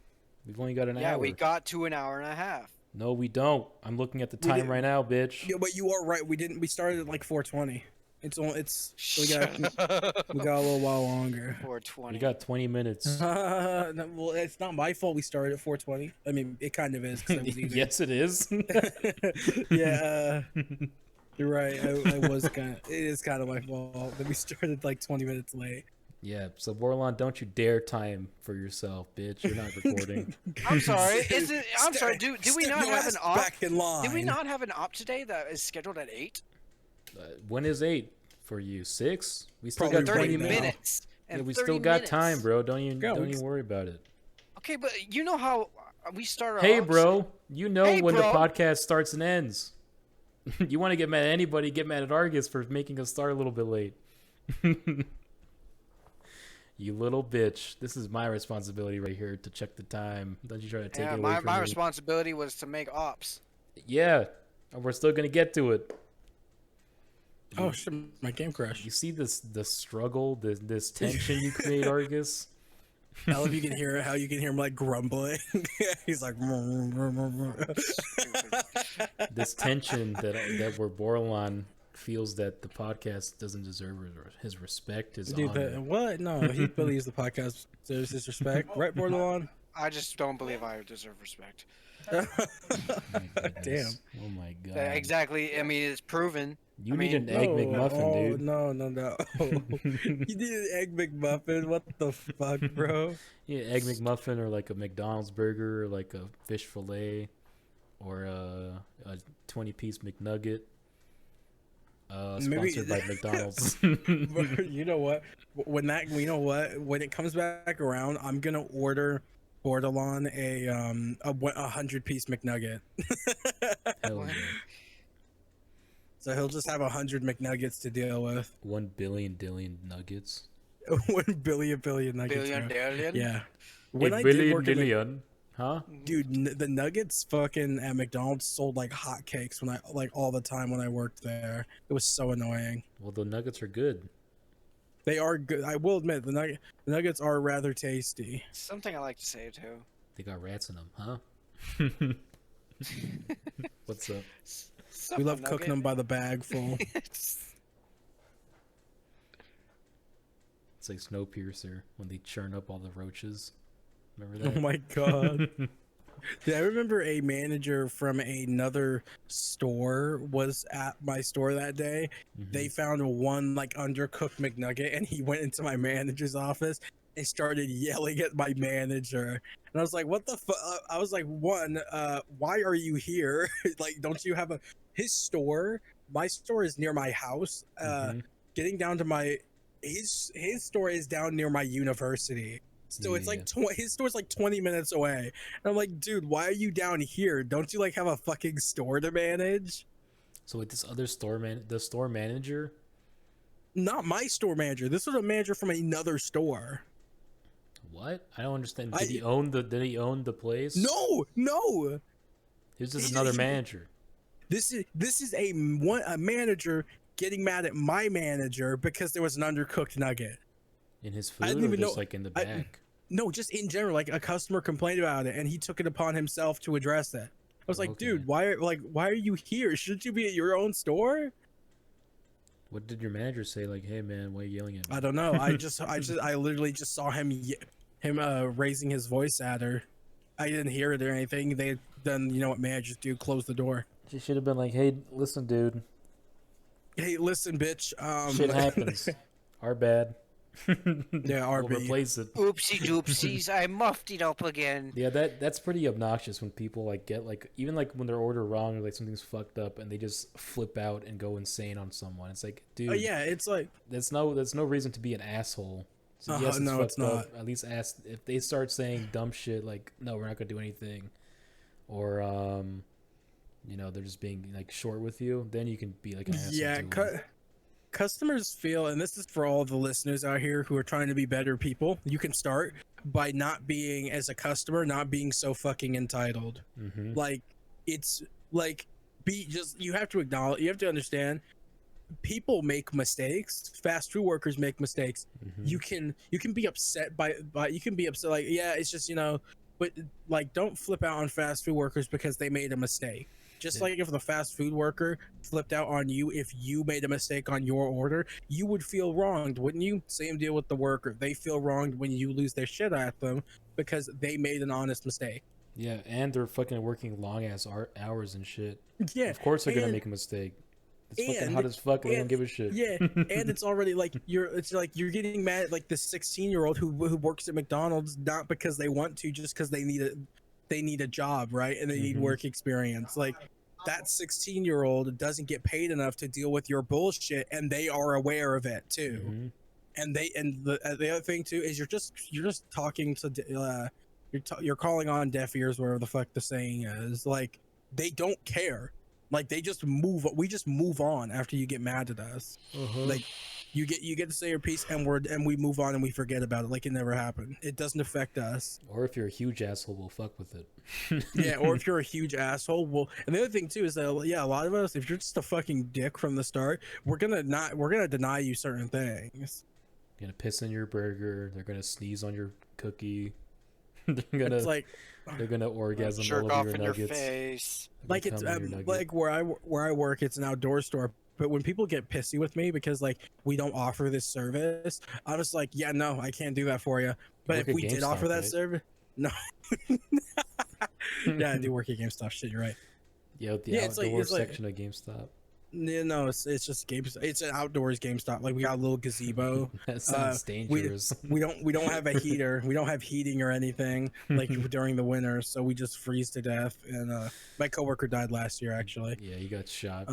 B: We've only got an hour.
C: Yeah, we got to an hour and a half.
B: No, we don't. I'm looking at the time right now, bitch.
A: Yeah, but you are right. We didn't. We started at like 4:20. We got a little while longer.
C: 4:20.
B: We got 20 minutes.
A: No, well, it's not my fault. We started at 4:20. I mean, it kind of is. 'Cause I was eating.
B: Yes, it is.
A: Yeah. You're right. I was kind of. It is kind of my fault that we started like 20 minutes late.
B: Yeah. So Bordelon, don't you dare time for yourself, bitch. You're not recording.
C: I'm sorry. I'm sorry. Do we not have an op?
A: Back in line.
C: Did we not have an op today that is scheduled at 8?
B: When is 8 for you? 6? We still
A: Probably
B: got 20
A: right now.
B: minutes.
C: And
B: Yeah, we
C: 30
B: still got
C: minutes.
B: time, bro. Don't even
A: Go.
B: worry about it.
C: Okay, but you know how we start our
B: Hey,
C: ops?
B: bro. You know
C: Hey,
B: when the
C: bro.
B: podcast starts and ends. You want to get mad at anybody, get mad at Argus for making us start a little bit late. You little bitch. This is my responsibility right here to check the time. Don't you try to take
C: Yeah,
B: it away from
C: my
B: me.
C: responsibility was to make ops.
B: Yeah, and we're still going to get to it.
A: Oh shit! My game crashed.
B: You see the struggle, this tension you create, Argus?
A: I love you can hear it. How you can hear him like grumbling. He's like.
B: This tension that where Bordelon feels that the podcast doesn't deserve his respect, his
A: Dude,
B: honor.
A: what? No, he believes the podcast deserves his respect. Right, Bordelon?
C: I just don't believe I deserve respect.
B: Oh my
A: Damn.
B: goodness. Oh my god.
C: Exactly. I mean, it's proven.
B: You
C: I
B: need
C: mean-
B: an egg McMuffin, dude.
A: No. You need an egg McMuffin? What the fuck, bro?
B: Yeah, egg McMuffin or like a McDonald's burger or like a fish fillet or a 20-piece McNugget.
A: Maybe-
B: Sponsored by McDonald's.
A: You know what? When it comes back around, I'm gonna order Bordelon a 100-piece McNugget.
B: Hell yeah.
A: So he'll just have 100 McNuggets to deal with.
B: 1 billion nuggets.
A: 1 billion nuggets.
C: Billion,
A: bro.
C: billion?
A: Yeah.
B: When
A: I
B: a
A: did
B: billion
A: work in the-
B: billion. Huh?
A: Dude, the nuggets fucking at McDonald's sold like hotcakes when I like all the time when I worked there. It was so annoying.
B: Well, the nuggets are good.
A: They are good. I will admit the nuggets are rather tasty.
C: Something I like to say too.
B: They got rats in them, huh? What's up?
A: We love cooking them by the bag full.
B: It's like Snowpiercer when they churn up all the roaches. Remember that?
A: Oh my god. Yeah, I remember a manager from another store was at my store that day.
B: Mhm.
A: They found one like undercooked McNugget and he went into my manager's office and started yelling at my manager. And I was like, what the fuck? I was like, one, why are you here? Like, don't you have his store? My store is near my house.
B: Mhm.
A: Getting down to his store is down near my university. So it's like his store's like 20 minutes away. And I'm like, dude, why are you down here? Don't you like have a fucking store to manage?
B: So with this other the store manager?
A: Not my store manager. This was a manager from another store.
B: What? I don't understand. Did he own the place?
A: No.
B: Who's just another manager?
A: This is a manager getting mad at my manager because there was an undercooked nugget.
B: In his
A: I
B: food
A: didn't
B: or
A: even
B: just
A: know-
B: like in the back?
A: No, just in general, like a customer complained about it and he took it upon himself to address it. I was like,
B: Okay.
A: dude, why are you here? Shouldn't you be at your own store?
B: What did your manager say? Like, hey man, why are you yelling at me?
A: I don't know. I literally just saw him raising his voice at her. I didn't hear it or anything. Then you know what managers do, close the door.
B: She should have been like, hey, listen, dude.
A: Hey, listen, bitch.
B: Shit happens. Our bad.
A: Yeah,
B: We'll
A: RB.
B: replace it.
C: Oopsie doopsies, I muffed it up again.
B: Yeah, that's pretty obnoxious when people like get like even like when their order wrong or like something's fucked up and they just flip out and go insane on someone. It's like, dude,
A: Oh yeah, it's like
B: that's no reason to be an asshole. So yes, it's
A: no,
B: fucked
A: it's not.
B: up. At least ask if they start saying dumb shit like, no, we're not gonna do anything, or you know, they're just being like short with you. Then you can be like an asshole.
A: Yeah,
B: to them.
A: customers feel, and this is for all the listeners out here who are trying to be better people. You can start by not being, as a customer, not being so fucking entitled.
B: Mm-hmm.
A: Like it's like you have to acknowledge, you have to understand, people make mistakes. Fast food workers make mistakes.
B: Mm-hmm.
A: You can be upset by you can be upset, like, yeah, it's just, you know, but like, don't flip out on fast food workers because they made a mistake. Just like if the fast food worker flipped out on you if you made a mistake on your order, you would feel wronged, wouldn't you? Same deal with the worker. They feel wronged when you lose their shit at them because they made an honest mistake.
B: Yeah, and they're fucking working long ass hours and shit.
A: Yeah,
B: Of course they're gonna make a mistake. It's fucking hot as fuck and they don't give a shit.
A: Yeah, and it's already like it's like you're getting mad at like this 16-year-old who works at McDonald's, not because they want to, just because they need a job, right? And they need work experience. Like, that 16-year-old doesn't get paid enough to deal with your bullshit, and they are aware of it too.
B: Mm-hmm.
A: And the other thing too is you're just talking to you're calling on deaf ears, wherever the fuck the saying is. Like, they don't care. Like, we just move on after you get mad at us. Like, you get to say your piece, and we move on and we forget about it like it never happened. It doesn't affect us.
B: Or if you're a huge asshole, we'll fuck with it.
A: Yeah, or if you're a huge asshole, well, and the other thing too is that, yeah, a lot of us, if you're just a fucking dick from the start, we're gonna deny you certain things.
B: You're gonna piss in your burger. They're gonna sneeze on your cookie. They're gonna orgasm
C: jerk
B: all
C: off
B: over
C: in
B: your
C: your
B: nuggets.
C: face.
A: Like, it's like where I work, it's an outdoor store. But when people get pissy with me because, like, we don't offer this service, I'm just like, yeah, no, I can't do that for you. But if we did offer that service, no. Yeah, I do work at GameStop. Shit, you're right.
B: Yeah, the outdoor section of GameStop.
A: Yeah, no, it's just GameStop. It's an outdoors GameStop. Like, we got a little gazebo.
B: That sounds dangerous.
A: We don't have a heater. We don't have heating or anything like during the winter, so we just freeze to death. And my coworker died last year, actually.
B: Yeah, he got shot.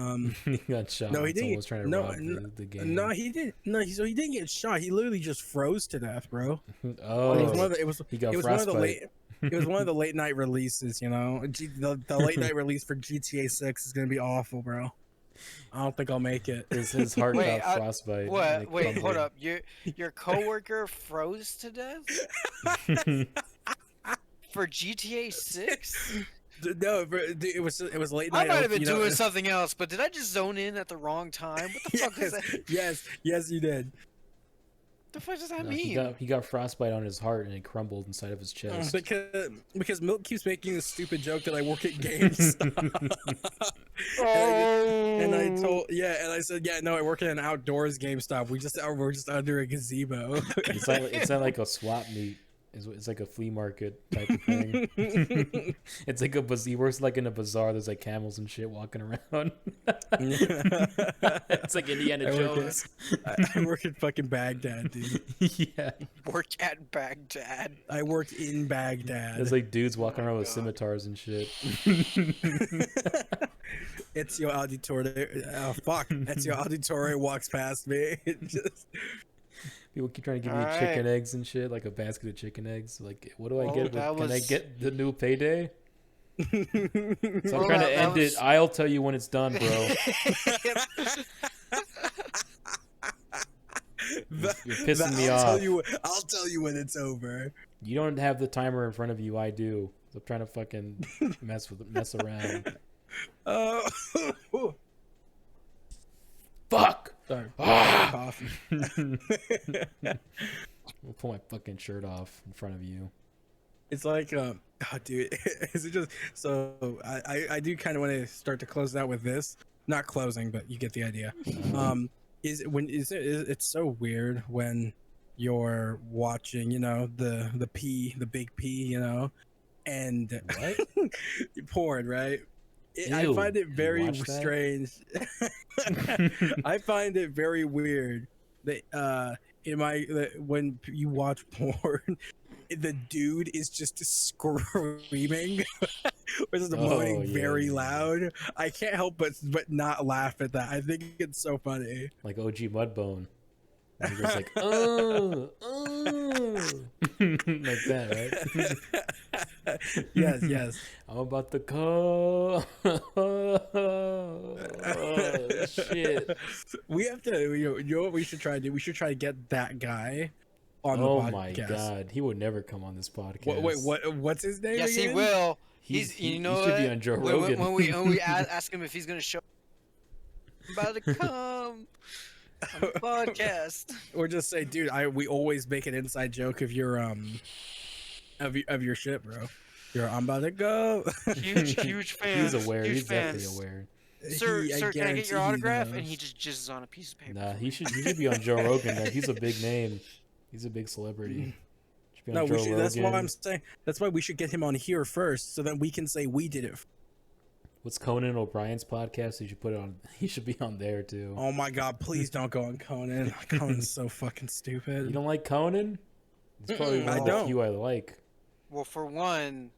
A: He
B: got shot.
A: No, he
B: didn't.
A: Was
B: trying to rob the game.
A: No, he didn't. No, so he didn't get shot. He literally just froze to death, bro.
B: Oh,
A: he got frostbite. It was one of the late night releases. You know, the late night release for GTA 6 is gonna be awful, bro. I don't think I'll make it.
B: His heart got frostbite.
C: What? Wait, hold up. Your coworker froze to death for GTA 6?
A: No, it was late night.
C: I might have been doing something else, but did I just zone in at the wrong time? What the fuck is that?
A: Yes, you did.
C: The fuck does that mean?
B: He got frostbite on his heart and it crumbled inside of his chest.
A: Because Milk keeps making this stupid joke that I work at GameStop.
C: Oh.
A: and I said, yeah, no, I work at an outdoors GameStop. We're just under a gazebo.
B: It's not like a swap meet. It's like a flea market type of thing. It's like he works like in a bazaar. There's like camels and shit walking around. It's like Indiana Jones.
A: I work in fucking Baghdad, dude.
B: Yeah.
C: Work at Baghdad.
A: I work in Baghdad.
B: There's like dudes walking around with scimitars and shit.
A: Ezio Auditore. Oh, fuck. Ezio Auditore walks past me.
B: People keep trying to give me chicken eggs and shit, like a basket of chicken eggs. Like, what do I get? Can I get the new payday? So I'm trying to end it. I'll tell you when it's done, bro. You're pissing me off.
A: I'll tell you when it's over.
B: You don't have the timer in front of you. I do. So I'm trying to fucking mess around. Fuck.
A: Sorry.
B: Coffee. I'll pull my fucking shirt off in front of you.
A: It's like, oh, dude, is it just so? I do kind of want to start to close it out with this. Not closing, but you get the idea. It's so weird when you're watching, you know, the big P, you know, and
B: what?
A: porn, right?
B: Ew,
A: I find it very strange. I find it very weird that when you watch porn, the dude is just screaming or just moaning very loud. I can't help but not laugh at that. I think it's so funny.
B: Like OG Mudbone. And he's just like, oh, like that,
A: right? Yes.
B: I'm about to call. Oh, shit.
A: We have to, you know what we should try to do? We should try to get that guy on the podcast.
B: Oh my god, he would never come on this podcast.
A: What's his name?
C: Yes,
A: again?
C: he will.
B: He should be on Joe Rogan.
C: When we ask him if he's gonna show, I'm about to come on the podcast,
A: or just say, dude, we always make an inside joke of your of your shit, bro. I'm about to go.
C: Huge fan.
B: He's aware. He's definitely aware.
C: Sir, can I get your autograph? And he just jizzes on a piece of paper.
B: Nah, he should be on Joe Rogan. Man. He's a big name. He's a big celebrity.
A: No, we should, that's why I'm saying. That's why we should get him on here first, so that we can say we did it.
B: What's Conan O'Brien's podcast? You should put it on. He should be on there too.
A: Oh my god! Please don't go on Conan. Conan's so fucking stupid.
B: You don't like Conan? It's probably one of the few I like.
C: Well, for one,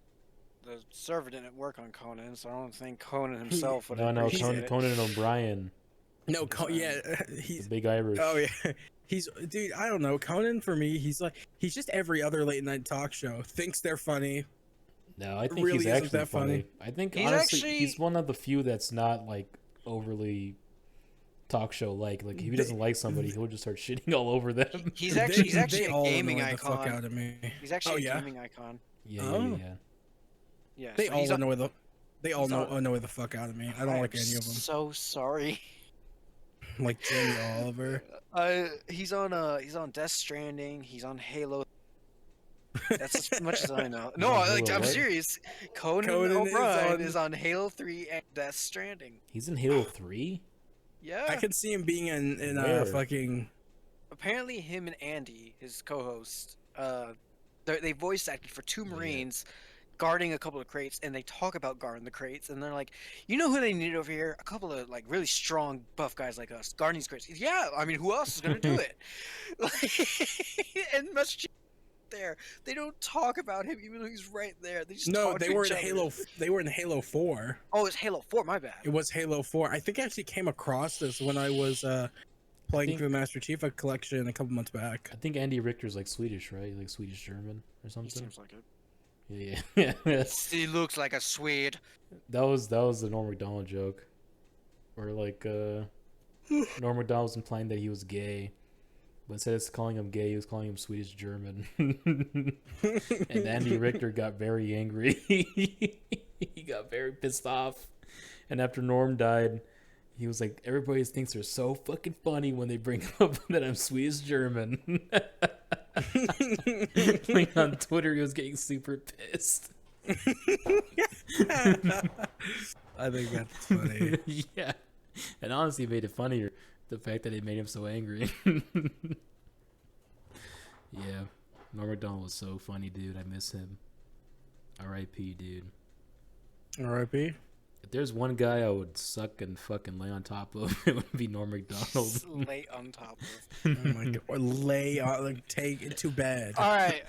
C: the server didn't work on Conan, so I don't think Conan himself would.
B: No, Conan O'Brien.
A: No, he's
B: the big Irish.
A: Oh yeah. Dude, I don't know. Conan for me, he's just every other late night talk show. Thinks they're funny.
B: No, I think
A: really
B: he's actually funny. I think honestly, he's one of the few that's not like overly talk show like. Like if he doesn't like somebody, he'll just start shitting all over them.
C: He's actually a gaming icon.
A: The fuck out of me.
C: He's actually a gaming icon.
B: Yeah.
A: They all annoy the fuck out of me. I don't like any of them.
C: So sorry.
A: Like Jamie Oliver.
C: He's on Death Stranding. He's on Halo. That's as much as I know. No, I'm serious. Conan O'Brien is on Halo 3 and Death Stranding.
B: He's in Halo 3?
C: Yeah.
A: I could see him being in fucking.
C: Apparently, him and Andy, his co-host, they voice acted for two Marines. Guarding a couple of crates, and they talk about guarding the crates, and they're like, you know who they need over here? A couple of like really strong buff guys like us guarding these crates. Yeah, I mean, who else is gonna do it? And much there, they don't talk about him even though he's right there. They just
A: they were in Halo. They were in Halo 4.
C: Oh, it's Halo 4. My bad.
A: It was Halo 4. I think I actually came across this when I was playing through the Master Chief Collection a couple months back.
B: I think Andy Richter's like Swedish, right? Like Swedish German or something.
C: He seems like it.
B: Yeah.
C: He looks like a Swede.
B: That was the Norm Macdonald joke, where like Norm Macdonald was implying that he was gay, but instead of calling him gay, he was calling him Swedish German. And Andy Richter got very angry. He got very pissed off, and after Norm died, he was like, everybody thinks they're so fucking funny when they bring up that I'm Swedish German. Like on Twitter, he was getting super pissed.
A: I think that's funny.
B: Yeah, and honestly, it made it funnier the fact that it made him so angry. Yeah, Norm Macdonald was so funny, dude. I miss him. R.I.P., dude.
A: R.I.P.
B: If there's one guy I would suck and fucking lay on top of, it would be Norm Macdonald.
C: Lay on top of.
A: Oh my god. Or lay on, like, take it to bed.
C: All right.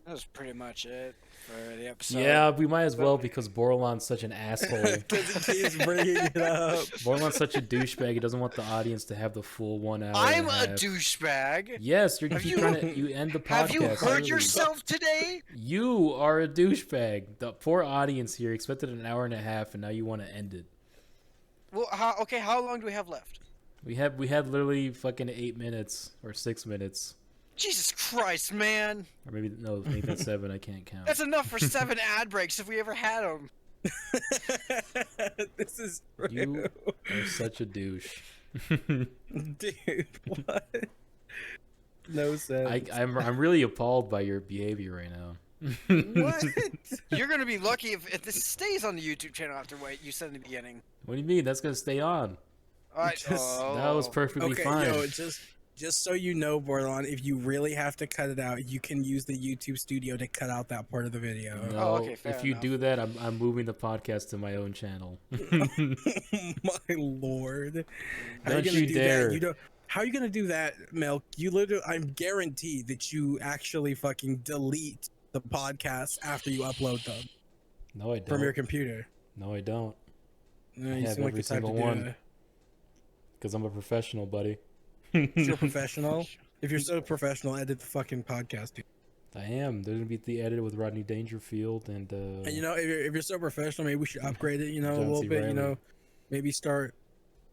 C: That was pretty much it for the episode.
B: Yeah, we might as well because Bordelon's such an asshole.
A: Because he keeps bringing it up.
B: Bordelon's such a douchebag. He doesn't want the audience to have the full 1 hour.
C: I'm a douchebag.
B: Yes, you end the podcast.
C: Have you heard
B: early.
C: yourself today?
B: You are a douchebag. The poor audience here expected an hour and a half, and now you want to end it.
C: Well, how long do we have left?
B: We had literally fucking 8 minutes or 6 minutes.
C: Jesus Christ, man!
B: Or maybe that's 7. I can't count.
C: That's enough for 7 ad breaks if we ever had them.
A: This is true.
B: You are such a douche.
A: Dude, what? No sense.
B: I'm really appalled by your behavior right now.
C: What? You're gonna be lucky if this stays on the YouTube channel after what you said in the beginning.
B: What do you mean? That's gonna stay on.
C: All right.
B: That was perfectly fine.
A: Yo, just so you know, Bordelon, if you really have to cut it out, you can use the YouTube studio to cut out that part of the video.
B: No,
C: okay, fair
B: if you
C: enough.
B: do that, I'm moving the podcast to my own channel.
A: My lord.
B: Don't you dare.
A: How are you gonna do that, Milk? You literally, I'm guaranteed that you actually fucking delete the podcast after you upload them
B: No, I don't.
A: from your computer.
B: No, I don't.
A: No,
B: I
A: you
B: have
A: seem like
B: every
A: the type to
B: single
A: do
B: one.
A: that.
B: Because I'm a professional, buddy.
A: If you're a professional, if you're so professional, edit the fucking podcast, dude.
B: I am. They're gonna be the edited with Rodney Dangerfield and
A: And you know, if you're so professional, maybe we should upgrade it. You know, a
B: John
A: little
B: C.
A: bit.
B: Reilly.
A: You know, maybe start.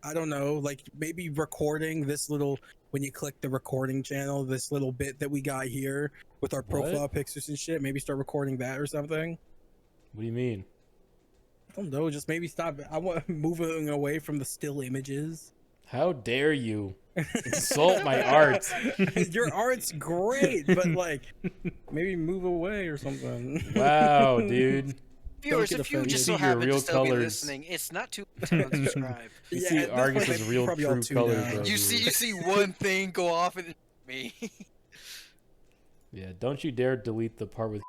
A: I don't know, like maybe recording this little when you click the recording channel, this little bit that we got here with our
B: What?
A: profile pictures and shit. Maybe start recording that or something.
B: What do you mean?
A: I don't know. Just maybe stop. I want moving away from the still images.
B: How dare you insult my art?
A: Your art's great, but like maybe move away or something.
B: Wow, dude.
C: Viewers,
A: get
C: if you
A: offended.
C: just
B: You
C: so
B: see your
C: happen
B: real
C: to still be
B: colors.
C: listening, it's not too late to unsubscribe.
B: You
A: Yeah,
B: see
A: at this
B: Argus's
A: point,
B: real
A: probably all
B: true
A: tuned
B: colors,
A: out.
B: bro.
C: You see one thing go off and it's me.
B: Yeah, don't you dare delete the part with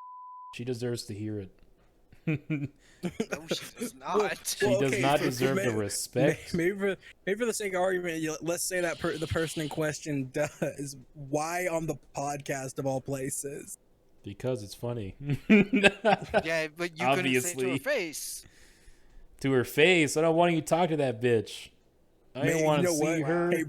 B: she deserves to hear it.
C: No, she does not.
B: She
A: Well,
B: does
A: okay,
B: not
A: for-
B: deserve the
A: may-
B: respect.
A: Maybe for the sake of argument, let's say that the person in question does. Why on the podcast of all places?
B: Because it's funny.
C: Yeah, but you couldn't say it to
B: Obviously.
C: her face.
B: To her face. I don't want you to talk to that bitch. I
A: Man,
B: don't want
A: you
B: to
A: know
B: see
A: what?
B: her.
A: Hey,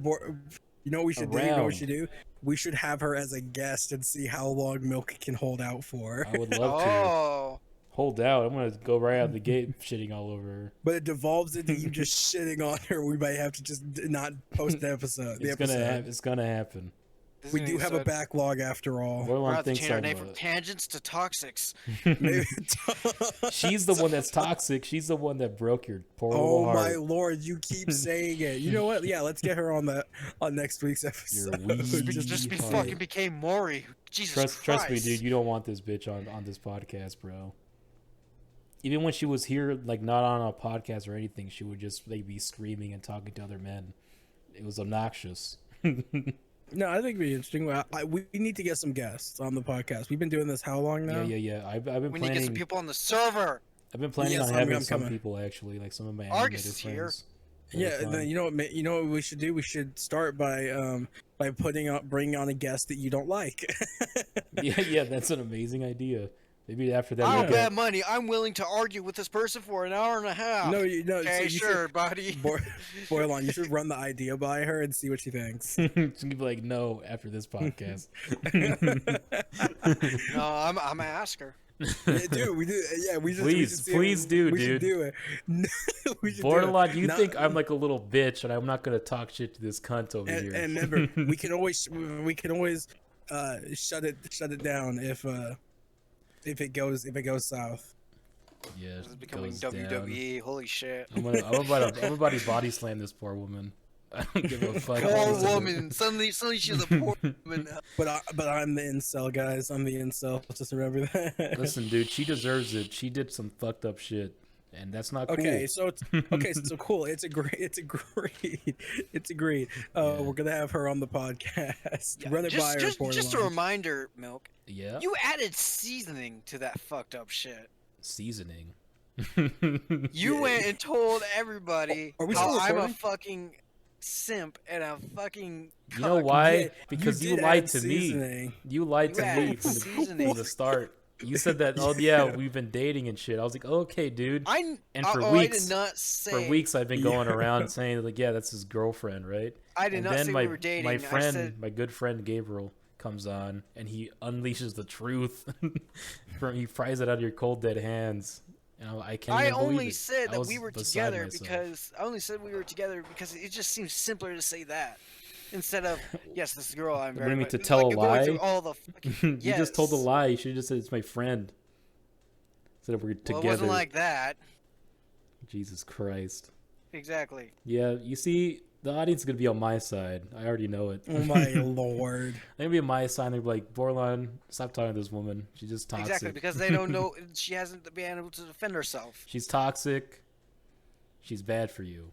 A: you know what we should do? You know what we
B: around.
A: should do? We should have her as a guest and see how long Milk can hold out for.
B: I would love to.
C: Oh.
B: Hold out. I'm gonna go right out the gate shitting all over her.
A: But it devolves into you just shitting on her. We might have to just not post the episode.
B: It's gonna happen.
C: This
A: We
C: is
A: do have a
C: episode.
A: backlog after all.
C: We're
B: Bordelon
C: about to
B: thinks
C: change our
B: I'm
C: name from tangents to toxics.
A: Maybe-
B: She's the one that's toxic. She's the one that broke your poor
A: Oh
B: little
A: my
B: heart.
A: lord, you keep saying it. You know what? Yeah, let's get her on next week's episode.
B: You're weak.
C: Just be
B: Heart.
C: fucking became Maury. Jesus
B: Trust me,
C: Christ.
B: dude. You don't want this bitch on this podcast, bro. Even when she was here, like not on a podcast or anything, she would just like be screaming and talking to other men. It was obnoxious.
A: No, I think it'd be interesting. We need to get some guests on the podcast. We've been doing this how long now?
B: Yeah. I've been
C: We need to get some
B: planning.
C: people on the server.
B: I've been planning
A: Yes,
B: on
A: I'm
B: having some
A: coming.
B: people actually, like some of my
C: Argus
B: animated
C: is here.
B: friends. That'd
A: Yeah,
B: be
A: and
B: fun.
A: then you know what we should do? We should start by bringing on a guest that you don't like.
B: yeah, that's an amazing idea. Maybe after that,
C: I'll
B: we'll
C: bet money. I'm willing to argue with this person for an hour and a half.
A: No,
C: Okay,
A: you
C: sure, buddy.
A: Bordelon, you should run the idea by her and see what she thinks.
B: She's gonna be like, no, after this podcast.
C: No, I'm gonna ask her.
A: Yeah, dude, we do. Yeah, we just. we
B: Please,
A: should see
B: please do,
A: we should
B: dude.
A: do it. We should do it.
B: Borderline, you
A: Not-
B: think I'm like a little bitch, and I'm not gonna talk shit to this cunt over here.
A: And remember, we can always shut it down if it goes south.
B: yeah,
C: This is becoming
B: goes down.
C: WWE. Holy shit.
B: I'm about to body slam this poor woman. I don't give a fuck.
C: Poor woman. Suddenly she's a poor woman now.
A: But I'm the incel, guys. I'm the incel. Just remember that.
B: Listen, dude, she deserves it. She did some fucked up shit, and that's not cool.
A: Okay, so cool. It's agreed.
B: Yeah.
A: We're gonna have her on the podcast.
C: Yeah,
A: Run it by her.
C: just a
A: Borderline.
C: reminder, Milk.
B: Yeah,
C: You added seasoning to that fucked up shit.
B: seasoning.
C: You went and told everybody
A: Are we
C: how
A: still
C: I'm a
A: recording?
C: fucking simp and a fucking
B: You know
C: cuck.
B: why?
A: Yeah,
B: Because you
A: did
B: lied
A: add
B: to me.
A: seasoning.
B: You lied
C: You
B: to me
C: added
B: from
C: seasoning.
B: the start. You said that, oh yeah, we've been dating and shit. I was like, okay, dude.
C: And
B: for
C: I
B: weeks-
C: did not say.
B: For weeks, I've been going
A: Yeah.
B: around saying like, yeah, that's his girlfriend, right?
C: I did
B: And
C: not
B: then
C: say
B: my
C: we were dating.
B: my
C: I
B: friend,
C: said,
B: my good friend Gabriel comes on and he unleashes the truth. He pries it out of your cold dead hands. And I can't.
C: I
B: even believe
C: only
B: it.
C: said
B: I
C: that
B: was
C: we were
B: beside
C: together
B: myself.
C: because I only said we were together because it just seems simpler to say that instead of yes, this girl I'm very.
B: Wanted me
C: much-
B: to tell a
C: you're going through
B: lie?
C: all the fucking,
B: You just told a
C: yes.
B: lie. You should have just said it's my friend. Instead of we're together.
C: Well, it wasn't like that.
B: Jesus Christ.
C: Exactly.
B: Yeah, you see, the audience is gonna be on my side. I already know it.
A: Oh my lord.
B: They're gonna be on my side. They're gonna be like, Bordelon, stop talking to this woman. She's just toxic.
C: Exactly because they don't know she hasn't been able to defend herself.
B: She's toxic. She's bad for you.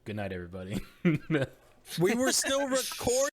B: Good night, everybody.
A: We were still recording.